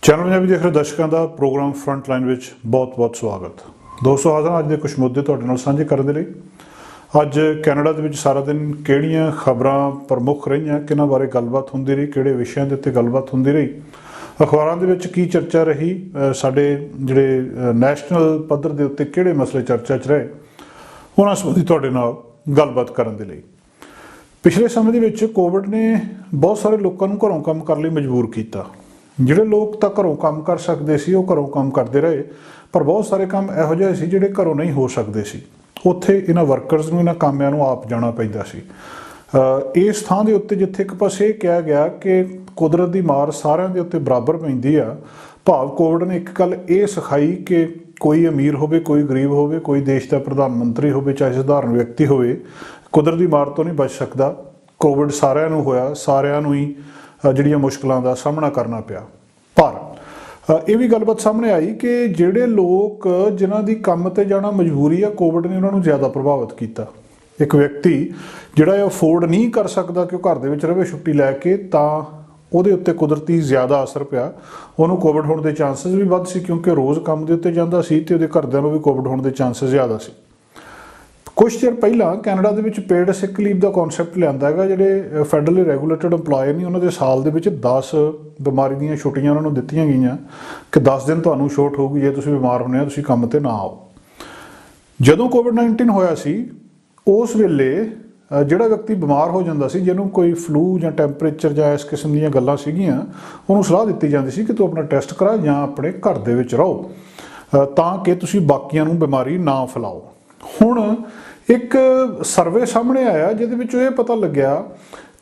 Channel Punjabi ਦੇਖ ਰਹੇ ਦਰਸ਼ਕਾਂ ਦਾ ਪ੍ਰੋਗਰਾਮ ਫਰੰਟ ਲਾਈਨ ਵਿੱਚ ਬਹੁਤ-ਬਹੁਤ ਸਵਾਗਤ। ਦੋਸਤੋ ਹਾਜ਼ਰ ਅੱਜ ਦੇ ਕੁਝ ਮੁੱਦੇ ਤੁਹਾਡੇ ਨਾਲ ਸਾਂਝੇ ਕਰਨ ਦੇ ਲਈ। ਅੱਜ ਕੈਨੇਡਾ ਦੇ ਵਿੱਚ ਸਾਰਾ ਦਿਨ ਕਿਹੜੀਆਂ ਖਬਰਾਂ ਪ੍ਰਮੁੱਖ ਰਹੀਆਂ, ਕਿਹਨਾਂ ਬਾਰੇ ਗੱਲਬਾਤ ਹੁੰਦੀ ਰਹੀ, ਕਿਹੜੇ ਵਿਸ਼ਿਆਂ ਦੇ ਉੱਤੇ ਗੱਲਬਾਤ ਹੁੰਦੀ ਰਹੀ, ਅਖਬਾਰਾਂ ਦੇ ਵਿੱਚ ਕੀ ਚਰਚਾ ਰਹੀ, ਸਾਡੇ ਜਿਹੜੇ ਨੈਸ਼ਨਲ ਪੱਧਰ ਦੇ ਉੱਤੇ ਕਿਹੜੇ ਮਸਲੇ ਚਰਚਾ 'ਚ ਰਹੇ, ਉਹਨਾਂ ਸੰਬੰਧੀ ਤੁਹਾਡੇ ਨਾਲ ਗੱਲਬਾਤ ਕਰਨ ਦੇ ਲਈ। ਪਿਛਲੇ ਸਮੇਂ ਦੇ ਵਿੱਚ ਕੋਵਿਡ ਨੇ ਬਹੁਤ ਸਾਰੇ ਲੋਕਾਂ ਨੂੰ ਘਰੋਂ ਕੰਮ ਕਰਨ ਲਈ ਮਜਬੂਰ ਕੀਤਾ। ਜਿਹੜੇ ਲੋਕ ਤਾਂ ਘਰੋਂ ਕੰਮ ਕਰ ਸਕਦੇ ਸੀ ਉਹ ਘਰੋਂ ਕੰਮ ਕਰਦੇ ਰਹੇ, ਪਰ ਬਹੁਤ ਸਾਰੇ ਕੰਮ ਇਹੋ ਜਿਹੇ ਸੀ ਜਿਹੜੇ ਘਰੋਂ ਨਹੀਂ ਹੋ ਸਕਦੇ ਸੀ। ਉੱਥੇ ਇਹਨਾਂ ਵਰਕਰਸ ਨੂੰ, ਇਹਨਾਂ ਕਾਮਿਆਂ ਨੂੰ ਆਪ ਜਾਣਾ ਪੈਂਦਾ ਸੀ। ਇਸ ਥਾਂ ਦੇ ਉੱਤੇ ਜਿੱਥੇ ਇੱਕ ਪਾਸੇ ਇਹ ਕਿਹਾ ਗਿਆ ਕਿ ਕੁਦਰਤ ਦੀ ਮਾਰ ਸਾਰਿਆਂ ਦੇ ਉੱਤੇ ਬਰਾਬਰ ਪੈਂਦੀ ਆ, ਭਾਵ ਕੋਵਿਡ ਨੇ ਇੱਕ ਗੱਲ ਇਹ ਸਿਖਾਈ ਕਿ ਕੋਈ ਅਮੀਰ ਹੋਵੇ, ਕੋਈ ਗਰੀਬ ਹੋਵੇ, ਕੋਈ ਦੇਸ਼ ਦਾ ਪ੍ਰਧਾਨ ਮੰਤਰੀ ਹੋਵੇ, ਚਾਹੇ ਸਧਾਰਨ ਵਿਅਕਤੀ ਹੋਵੇ, ਕੁਦਰਤ ਦੀ ਮਾਰ ਤੋਂ ਨਹੀਂ ਬਚ ਸਕਦਾ। ਕੋਵਿਡ ਸਾਰਿਆਂ ਨੂੰ ਹੋਇਆ, ਸਾਰਿਆਂ ਨੂੰ ਹੀ ਜਿਹੜੀਆਂ ਮੁਸ਼ਕਲਾਂ ਦਾ ਸਾਹਮਣਾ ਕਰਨਾ ਪਿਆ। ਪਰ ਇਹ ਵੀ ਗੱਲਬਾਤ ਸਾਹਮਣੇ ਆਈ ਕਿ ਜਿਹੜੇ ਲੋਕ ਜਿਨ੍ਹਾਂ ਦੀ ਕੰਮ 'ਤੇ ਜਾਣਾ ਮਜਬੂਰੀ ਆ, ਕੋਵਿਡ ਨੇ ਉਹਨਾਂ ਨੂੰ ਜ਼ਿਆਦਾ ਪ੍ਰਭਾਵਿਤ ਕੀਤਾ। ਇੱਕ ਵਿਅਕਤੀ ਜਿਹੜਾ ਇਹ ਅਫੋਰਡ ਨਹੀਂ ਕਰ ਸਕਦਾ ਕਿ ਉਹ ਘਰ ਦੇ ਵਿੱਚ ਰਹੇ ਛੁੱਟੀ ਲੈ ਕੇ, ਤਾਂ ਉਹਦੇ ਉੱਤੇ ਕੁਦਰਤੀ ਜ਼ਿਆਦਾ ਅਸਰ ਪਿਆ। ਉਹਨੂੰ ਕੋਵਿਡ ਹੋਣ ਦੇ ਚਾਂਸਸ ਵੀ ਵੱਧ ਸੀ, ਕਿਉਂਕਿ ਰੋਜ਼ ਕੰਮ ਦੇ ਉੱਤੇ ਜਾਂਦਾ ਸੀ ਅਤੇ ਉਹਦੇ ਘਰਦਿਆਂ ਨੂੰ ਵੀ ਕੋਵਿਡ ਹੋਣ ਦੇ ਚਾਂਸਸ ਜ਼ਿਆਦਾ ਸੀ। ਕੁਛ ਚਿਰ ਪਹਿਲਾਂ ਕੈਨੇਡਾ ਦੇ ਵਿੱਚ ਪੇਡ ਸਿਕ ਲੀਵ ਦਾ ਕਨਸੈਪਟ ਲਿਆਂਦਾ ਹੈਗਾ। ਜਿਹੜੇ ਫੈਡਰਲੀ ਰੈਗੂਲੇਟਡ ਇੰਪਲੋਏ ਨੇ, ਉਹਨਾਂ ਦੇ ਸਾਲ ਦੇ ਵਿੱਚ 10 ਬਿਮਾਰੀ ਦੀਆਂ ਛੁੱਟੀਆਂ ਉਹਨਾਂ ਨੂੰ ਦਿੱਤੀਆਂ ਗਈਆਂ ਕਿ 10 ਦਿਨ ਤੁਹਾਨੂੰ ਛੋਟ ਹੋਊਗੀ ਜੇ ਤੁਸੀਂ ਬਿਮਾਰ ਹੁੰਦੇ ਹੋ, ਤੁਸੀਂ ਕੰਮ 'ਤੇ ਨਾ ਆਓ। ਜਦੋਂ ਕੋਵਿਡ-19 ਹੋਇਆ ਸੀ, ਉਸ ਵੇਲੇ ਜਿਹੜਾ ਵਿਅਕਤੀ ਬਿਮਾਰ ਹੋ ਜਾਂਦਾ ਸੀ, ਜਿਹਨੂੰ ਕੋਈ ਫਲੂ ਜਾਂ ਟੈਂਪਰੇਚਰ ਜਾਂ ਇਸ ਕਿਸਮ ਦੀਆਂ ਗੱਲਾਂ ਸੀਗੀਆਂ, ਉਹਨੂੰ ਸਲਾਹ ਦਿੱਤੀ ਜਾਂਦੀ ਸੀ ਕਿ ਤੂੰ ਆਪਣਾ ਟੈਸਟ ਕਰਾ ਜਾਂ ਆਪਣੇ ਘਰ ਦੇ ਵਿੱਚ ਰਹੋ, ਤਾਂ ਕਿ ਤੁਸੀਂ ਬਾਕੀਆਂ ਨੂੰ ਬਿਮਾਰੀ ਨਾ ਫੈਲਾਓ। ਹੁਣ ਇੱਕ ਸਰਵੇ ਸਾਹਮਣੇ ਆਇਆ ਜਿਹਦੇ ਵਿੱਚ ਇਹ ਪਤਾ ਲੱਗਿਆ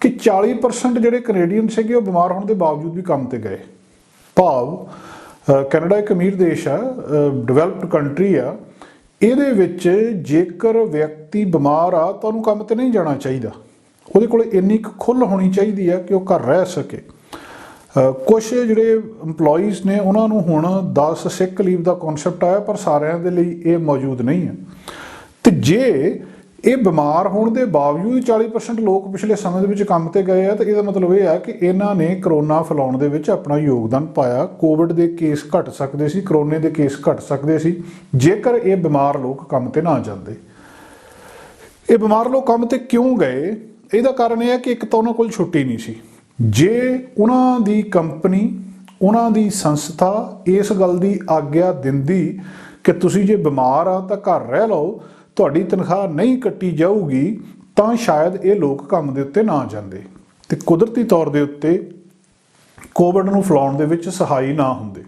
ਕਿ 40% ਜਿਹੜੇ ਕੈਨੇਡੀਅਨ ਸੀਗੇ ਉਹ ਬਿਮਾਰ ਹੋਣ ਦੇ ਬਾਵਜੂਦ ਵੀ ਕੰਮ 'ਤੇ ਗਏ। ਭਾਵ ਕੈਨੇਡਾ ਇੱਕ ਅਮੀਰ ਦੇਸ਼ ਆ, ਡਿਵੈਲਪਡ ਕੰਟਰੀ ਆ। ਇਹਦੇ ਵਿੱਚ ਜੇਕਰ ਵਿਅਕਤੀ ਬਿਮਾਰ ਆ ਤਾਂ ਉਹਨੂੰ ਕੰਮ 'ਤੇ ਨਹੀਂ ਜਾਣਾ ਚਾਹੀਦਾ। ਉਹਦੇ ਕੋਲ ਇੰਨੀ ਕੁ ਖੁੱਲ੍ਹ ਹੋਣੀ ਚਾਹੀਦੀ ਆ ਕਿ ਉਹ ਘਰ ਰਹਿ ਸਕੇ। ਕੁਛ ਜਿਹੜੇ ਇੰਪਲੋਈਜ਼ ਨੇ ਉਹਨਾਂ ਨੂੰ ਹੁਣ 10 ਸਿਕ ਲੀਵ ਦਾ ਕਨਸੈਪਟ ਆਇਆ, ਪਰ ਸਾਰਿਆਂ ਦੇ ਲਈ ਇਹ ਮੌਜੂਦ ਨਹੀਂ ਹੈ। ਅਤੇ ਜੇ ਇਹ ਬਿਮਾਰ ਹੋਣ ਦੇ ਬਾਵਜੂਦ 40% ਲੋਕ ਪਿਛਲੇ ਸਮੇਂ ਦੇ ਵਿੱਚ ਕੰਮ 'ਤੇ ਗਏ ਆ, ਤਾਂ ਇਹਦਾ ਮਤਲਬ ਇਹ ਆ ਕਿ ਇਹਨਾਂ ਨੇ ਕਰੋਨਾ ਫੈਲਾਉਣ ਦੇ ਵਿੱਚ ਆਪਣਾ ਯੋਗਦਾਨ ਪਾਇਆ। ਕੋਵਿਡ ਦੇ ਕੇਸ ਘਟ ਸਕਦੇ ਸੀ, ਕਰੋਨੇ ਦੇ ਕੇਸ ਘਟ ਸਕਦੇ ਸੀ, ਜੇਕਰ ਇਹ ਬਿਮਾਰ ਲੋਕ ਕੰਮ 'ਤੇ ਨਾ ਜਾਂਦੇ। ਇਹ ਬਿਮਾਰ ਲੋਕ ਕੰਮ 'ਤੇ ਕਿਉਂ ਗਏ? ਇਹਦਾ ਕਾਰਨ ਇਹ ਹੈ ਕਿ ਇੱਕ ਤਾਂ ਉਹਨਾਂ ਕੋਲ ਛੁੱਟੀ ਨਹੀਂ ਸੀ। ਜੇ ਉਹਨਾਂ ਦੀ ਕੰਪਨੀ, ਉਹਨਾਂ ਦੀ ਸੰਸਥਾ ਇਸ ਗੱਲ ਦੀ ਆਗਿਆ ਦਿੰਦੀ ਕਿ ਤੁਸੀਂ ਜੇ ਬਿਮਾਰ ਆ ਤਾਂ ਘਰ ਰਹਿ ਲਓ, ਤੁਹਾਡੀ ਤਨਖਾਹ ਨਹੀਂ ਕੱਟੀ ਜਾਊਗੀ, ਤਾਂ ਸ਼ਾਇਦ ਇਹ ਲੋਕ ਕੰਮ ਦੇ ਉੱਤੇ ਨਾ ਜਾਂਦੇ ਅਤੇ ਕੁਦਰਤੀ ਤੌਰ ਦੇ ਉੱਤੇ ਕੋਵਿਡ ਨੂੰ ਫੈਲਾਉਣ ਦੇ ਵਿੱਚ ਸਹਾਈ ਨਾ ਹੁੰਦੇ।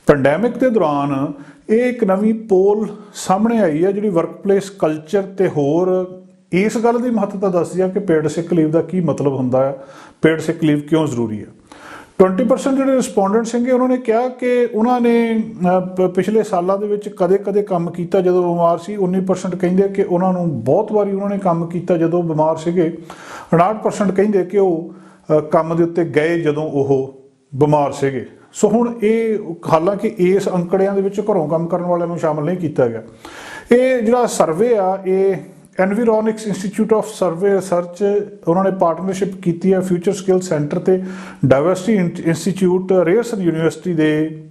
ਪੈਂਡੈਮਿਕ ਦੇ ਦੌਰਾਨ ਇਹ ਇੱਕ ਨਵੀਂ ਪੋਲ ਸਾਹਮਣੇ ਆਈ ਹੈ ਜਿਹੜੀ ਵਰਕਪਲੇਸ ਕਲਚਰ ਅਤੇ ਹੋਰ ਇਸ ਗੱਲ ਦੀ ਮਹੱਤਤਾ ਦੱਸਦੀ ਆ ਕਿ ਪੇਡ ਸਿਕ ਲੀਵ ਦਾ ਕੀ ਮਤਲਬ ਹੁੰਦਾ ਹੈ, ਪੇਡ ਸਿਕ ਲੀਵ ਕਿਉਂ ਜ਼ਰੂਰੀ ਹੈ। 20% ਜਿਹੜੇ ਰਿਸਪੋਂਡੈਂਟ ਸੀਗੇ ਉਹਨਾਂ ਨੇ ਕਿਹਾ ਕਿ ਉਹਨਾਂ ਨੇ ਪਿਛਲੇ ਸਾਲਾਂ ਦੇ ਵਿੱਚ ਕਦੇ ਕੰਮ ਕੀਤਾ ਜਦੋਂ ਬਿਮਾਰ ਸੀ। 19% ਕਹਿੰਦੇ ਕਿ ਉਹਨਾਂ ਨੂੰ ਬਹੁਤ ਵਾਰੀ ਉਹਨਾਂ ਨੇ ਕੰਮ ਕੀਤਾ ਜਦੋਂ ਬਿਮਾਰ ਸੀਗੇ। 59% ਕਹਿੰਦੇ ਕਿ ਉਹ ਕੰਮ ਦੇ ਉੱਤੇ ਗਏ ਜਦੋਂ ਉਹ ਬਿਮਾਰ ਸੀਗੇ। ਸੋ ਹੁਣ ਇਹ, ਹਾਲਾਂਕਿ ਇਸ ਅੰਕੜਿਆਂ ਦੇ ਵਿੱਚ ਘਰੋਂ ਕੰਮ ਕਰਨ ਵਾਲਿਆਂ ਨੂੰ ਸ਼ਾਮਲ ਨਹੀਂ ਕੀਤਾ ਗਿਆ। ਇਹ ਜਿਹੜਾ ਸਰਵੇ ਆ, ਇਹ ਐਨਵਾਇਰੋਨਿਕਸ ਇੰਸਟੀਚਿਊਟ ਆਫ ਸਰਵੇ ਰਿਸਰਚ, ਉਹਨਾਂ ਨੇ ਪਾਰਟਨਰਸ਼ਿਪ ਕੀਤੀ ਹੈ ਫਿਊਚਰ ਸਕਿੱਲ ਸੈਂਟਰ ਅਤੇ ਡਾਇਵਰਸਿਟੀ ਇੰਸਟੀਚਿਊਟ ਰੇਅਰਸਨ ਯੂਨੀਵਰਸਿਟੀ ਦੇ,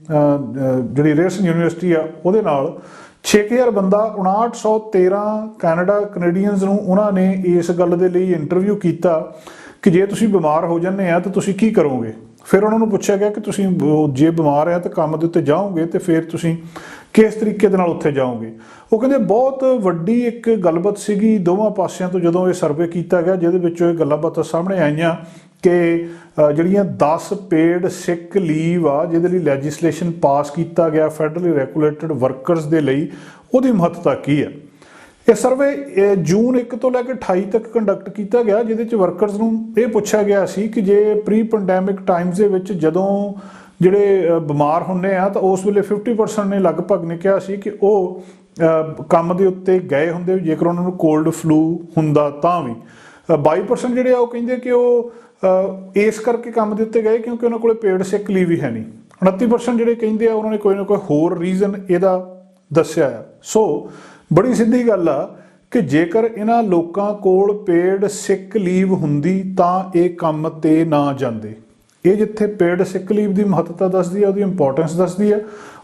ਜਿਹੜੀ ਰੇਅਰਸਨ ਯੂਨੀਵਰਸਿਟੀ ਆ ਉਹਦੇ ਨਾਲ 6000 ਬੰਦਾ, 5913 ਕੈਨੇਡੀਅਨਸ ਨੂੰ ਉਹਨਾਂ ਨੇ ਇਸ ਗੱਲ ਦੇ ਲਈ ਇੰਟਰਵਿਊ ਕੀਤਾ ਕਿ ਜੇ ਤੁਸੀਂ ਬਿਮਾਰ ਹੋ ਜਾਂਦੇ ਆ ਤਾਂ ਤੁਸੀਂ ਕੀ ਕਰੋਗੇ। ਫਿਰ ਉਹਨਾਂ ਨੂੰ ਪੁੱਛਿਆ ਗਿਆ ਕਿ ਤੁਸੀਂ ਜੇ ਬਿਮਾਰ ਆ ਤਾਂ ਕੰਮ ਦੇ ਉੱਤੇ ਜਾਓਗੇ ਅਤੇ ਫਿਰ ਤੁਸੀਂ ਕਿਸ ਤਰੀਕੇ ਦੇ ਨਾਲ ਉੱਥੇ ਜਾਓਗੇ। ਉਹ ਕਹਿੰਦੇ ਬਹੁਤ ਵੱਡੀ ਇੱਕ ਗੱਲਬਾਤ ਸੀਗੀ ਦੋਵਾਂ ਪਾਸਿਆਂ ਤੋਂ ਜਦੋਂ ਇਹ ਸਰਵੇ ਕੀਤਾ ਗਿਆ, ਜਿਹਦੇ ਵਿੱਚੋਂ ਇਹ ਗੱਲਾਂ ਬਾਤਾਂ ਸਾਹਮਣੇ ਆਈਆਂ ਕਿ ਜਿਹੜੀਆਂ 10 ਪੇਡ ਸਿਕ ਲੀਵ ਆ ਜਿਹਦੇ ਲਈ ਲੈਜਿਸਲੇਸ਼ਨ ਪਾਸ ਕੀਤਾ ਗਿਆ ਫੈਡਰਲੀ ਰੈਗੂਲੇਟਡ ਵਰਕਰਸ ਦੇ ਲਈ, ਉਹਦੀ ਮਹੱਤਤਾ ਕੀ ਹੈ। ਇਹ ਸਰਵੇ ਜੂਨ 1 ਤੋਂ ਲੈ ਕੇ 28 ਤੱਕ ਕੰਡਕਟ ਕੀਤਾ ਗਿਆ, ਜਿਹਦੇ 'ਚ ਵਰਕਰਸ ਨੂੰ ਇਹ ਪੁੱਛਿਆ ਗਿਆ ਸੀ ਕਿ ਜੇ ਪ੍ਰੀ ਪੈਂਡੈਮਿਕ ਟਾਈਮਸ ਦੇ ਵਿੱਚ ਜਦੋਂ ਜਿਹੜੇ ਬਿਮਾਰ ਹੁੰਦੇ ਆ ਤਾਂ ਉਸ ਵੇਲੇ 50% ਨੇ ਲਗਭਗ ਨੇ ਕਿਹਾ ਸੀ ਕਿ ਉਹ ਕੰਮ ਦੇ ਉੱਤੇ ਗਏ ਹੁੰਦੇ ਜੇਕਰ ਉਹਨਾਂ ਨੂੰ ਕੋਲਡ ਫਲੂ ਹੁੰਦਾ ਤਾਂ ਵੀ। 22% ਜਿਹੜੇ ਆ ਉਹ ਕਹਿੰਦੇ ਕਿ ਉਹ ਇਸ ਕਰਕੇ ਕੰਮ ਦੇ ਉੱਤੇ ਗਏ ਕਿਉਂਕਿ ਉਹਨਾਂ ਕੋਲ ਪੇਡ ਸਿਕ ਲੀਵ ਹੀ ਹੈ ਨਹੀਂ। 29% ਜਿਹੜੇ ਕਹਿੰਦੇ ਆ ਉਹਨਾਂ ਨੇ ਕੋਈ ਨਾ ਕੋਈ ਹੋਰ ਰੀਜ਼ਨ ਇਹਦਾ ਦੱਸਿਆ ਆ। ਸੋ ਬੜੀ ਸਿੱਧੀ ਗੱਲ ਆ ਕਿ ਜੇਕਰ ਇਹਨਾਂ ਲੋਕਾਂ ਕੋਲ ਪੇਡ ਸਿਕ ਲੀਵ ਹੁੰਦੀ ਤਾਂ ਇਹ ਕੰਮ 'ਤੇ ਨਾ ਜਾਂਦੇ। ਇਹ ਜਿੱਥੇ ਪੇਡ ਸਿਕ ਲੀਵ ਦੀ ਮਹੱਤਤਾ ਦੱਸਦੀ ਹੈ, ਉਹਦੀ ਇੰਪੋਰਟੈਂਸ ਦੱਸਦੀ ਹੈ,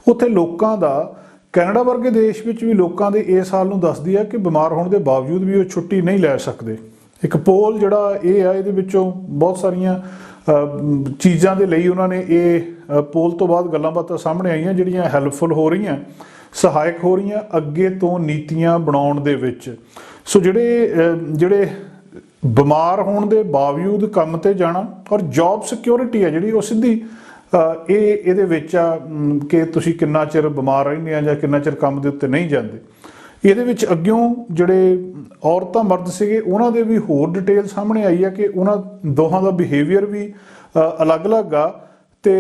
ਉੱਥੇ ਲੋਕਾਂ ਦਾ ਕੈਨੇਡਾ ਵਰਗੇ ਦੇਸ਼ ਵਿੱਚ ਵੀ ਲੋਕਾਂ ਦੇ ਇਸ ਹਾਲ ਨੂੰ ਦੱਸਦੀ ਹੈ ਕਿ ਬਿਮਾਰ ਹੋਣ ਦੇ ਬਾਵਜੂਦ ਵੀ ਉਹ ਛੁੱਟੀ ਨਹੀਂ ਲੈ ਸਕਦੇ। ਇੱਕ ਪੋਲ ਜਿਹੜਾ ਇਹ ਆ, ਇਹਦੇ ਵਿੱਚੋਂ ਬਹੁਤ ਸਾਰੀਆਂ ਚੀਜ਼ਾਂ ਦੇ ਲਈ ਉਹਨਾਂ ਨੇ ਇਹ ਪੋਲ ਤੋਂ ਬਾਅਦ ਗੱਲਾਂ ਬਾਤਾਂ ਸਾਹਮਣੇ ਆਈਆਂ ਜਿਹੜੀਆਂ ਹੈਲਪਫੁਲ ਹੋ ਰਹੀਆਂ, ਸਹਾਇਕ ਹੋ ਰਹੀਆਂ ਅੱਗੇ ਤੋਂ ਨੀਤੀਆਂ ਬਣਾਉਣ ਦੇ ਵਿੱਚ। ਸੋ ਜਿਹੜੇ ਬਿਮਾਰ ਹੋਣ ਦੇ ਬਾਵਜੂਦ ਕੰਮ ਤੇ ਜਾਣਾ ਔਰ ਜੌਬ ਸਿਕਿਉਰਿਟੀ ਹੈ ਜਿਹੜੀ, ਉਹ ਸਿੱਧੀ ਇਹਦੇ ਵਿੱਚ ਆ ਕਿ ਤੁਸੀਂ ਕਿੰਨਾ ਚਿਰ ਬਿਮਾਰ ਰਹਿੰਦੇ ਆ ਜਾਂ ਕਿੰਨਾ ਚਿਰ ਕੰਮ ਦੇ ਉੱਤੇ ਨਹੀਂ ਜਾਂਦੇ। ਇਹਦੇ ਵਿੱਚ ਅੱਗਿਓਂ ਜਿਹੜੇ ਔਰਤਾਂ ਮਰਦ ਸੀਗੇ ਉਹਨਾਂ ਦੇ ਵੀ ਹੋਰ ਡਿਟੇਲ ਸਾਹਮਣੇ ਆਈ ਆ ਕਿ ਉਹਨਾਂ ਦੋਹਾਂ ਦਾ ਬਿਹੇਵੀਅਰ ਵੀ ਅਲੱਗ-ਅਲੱਗ ਆ। ਤੇ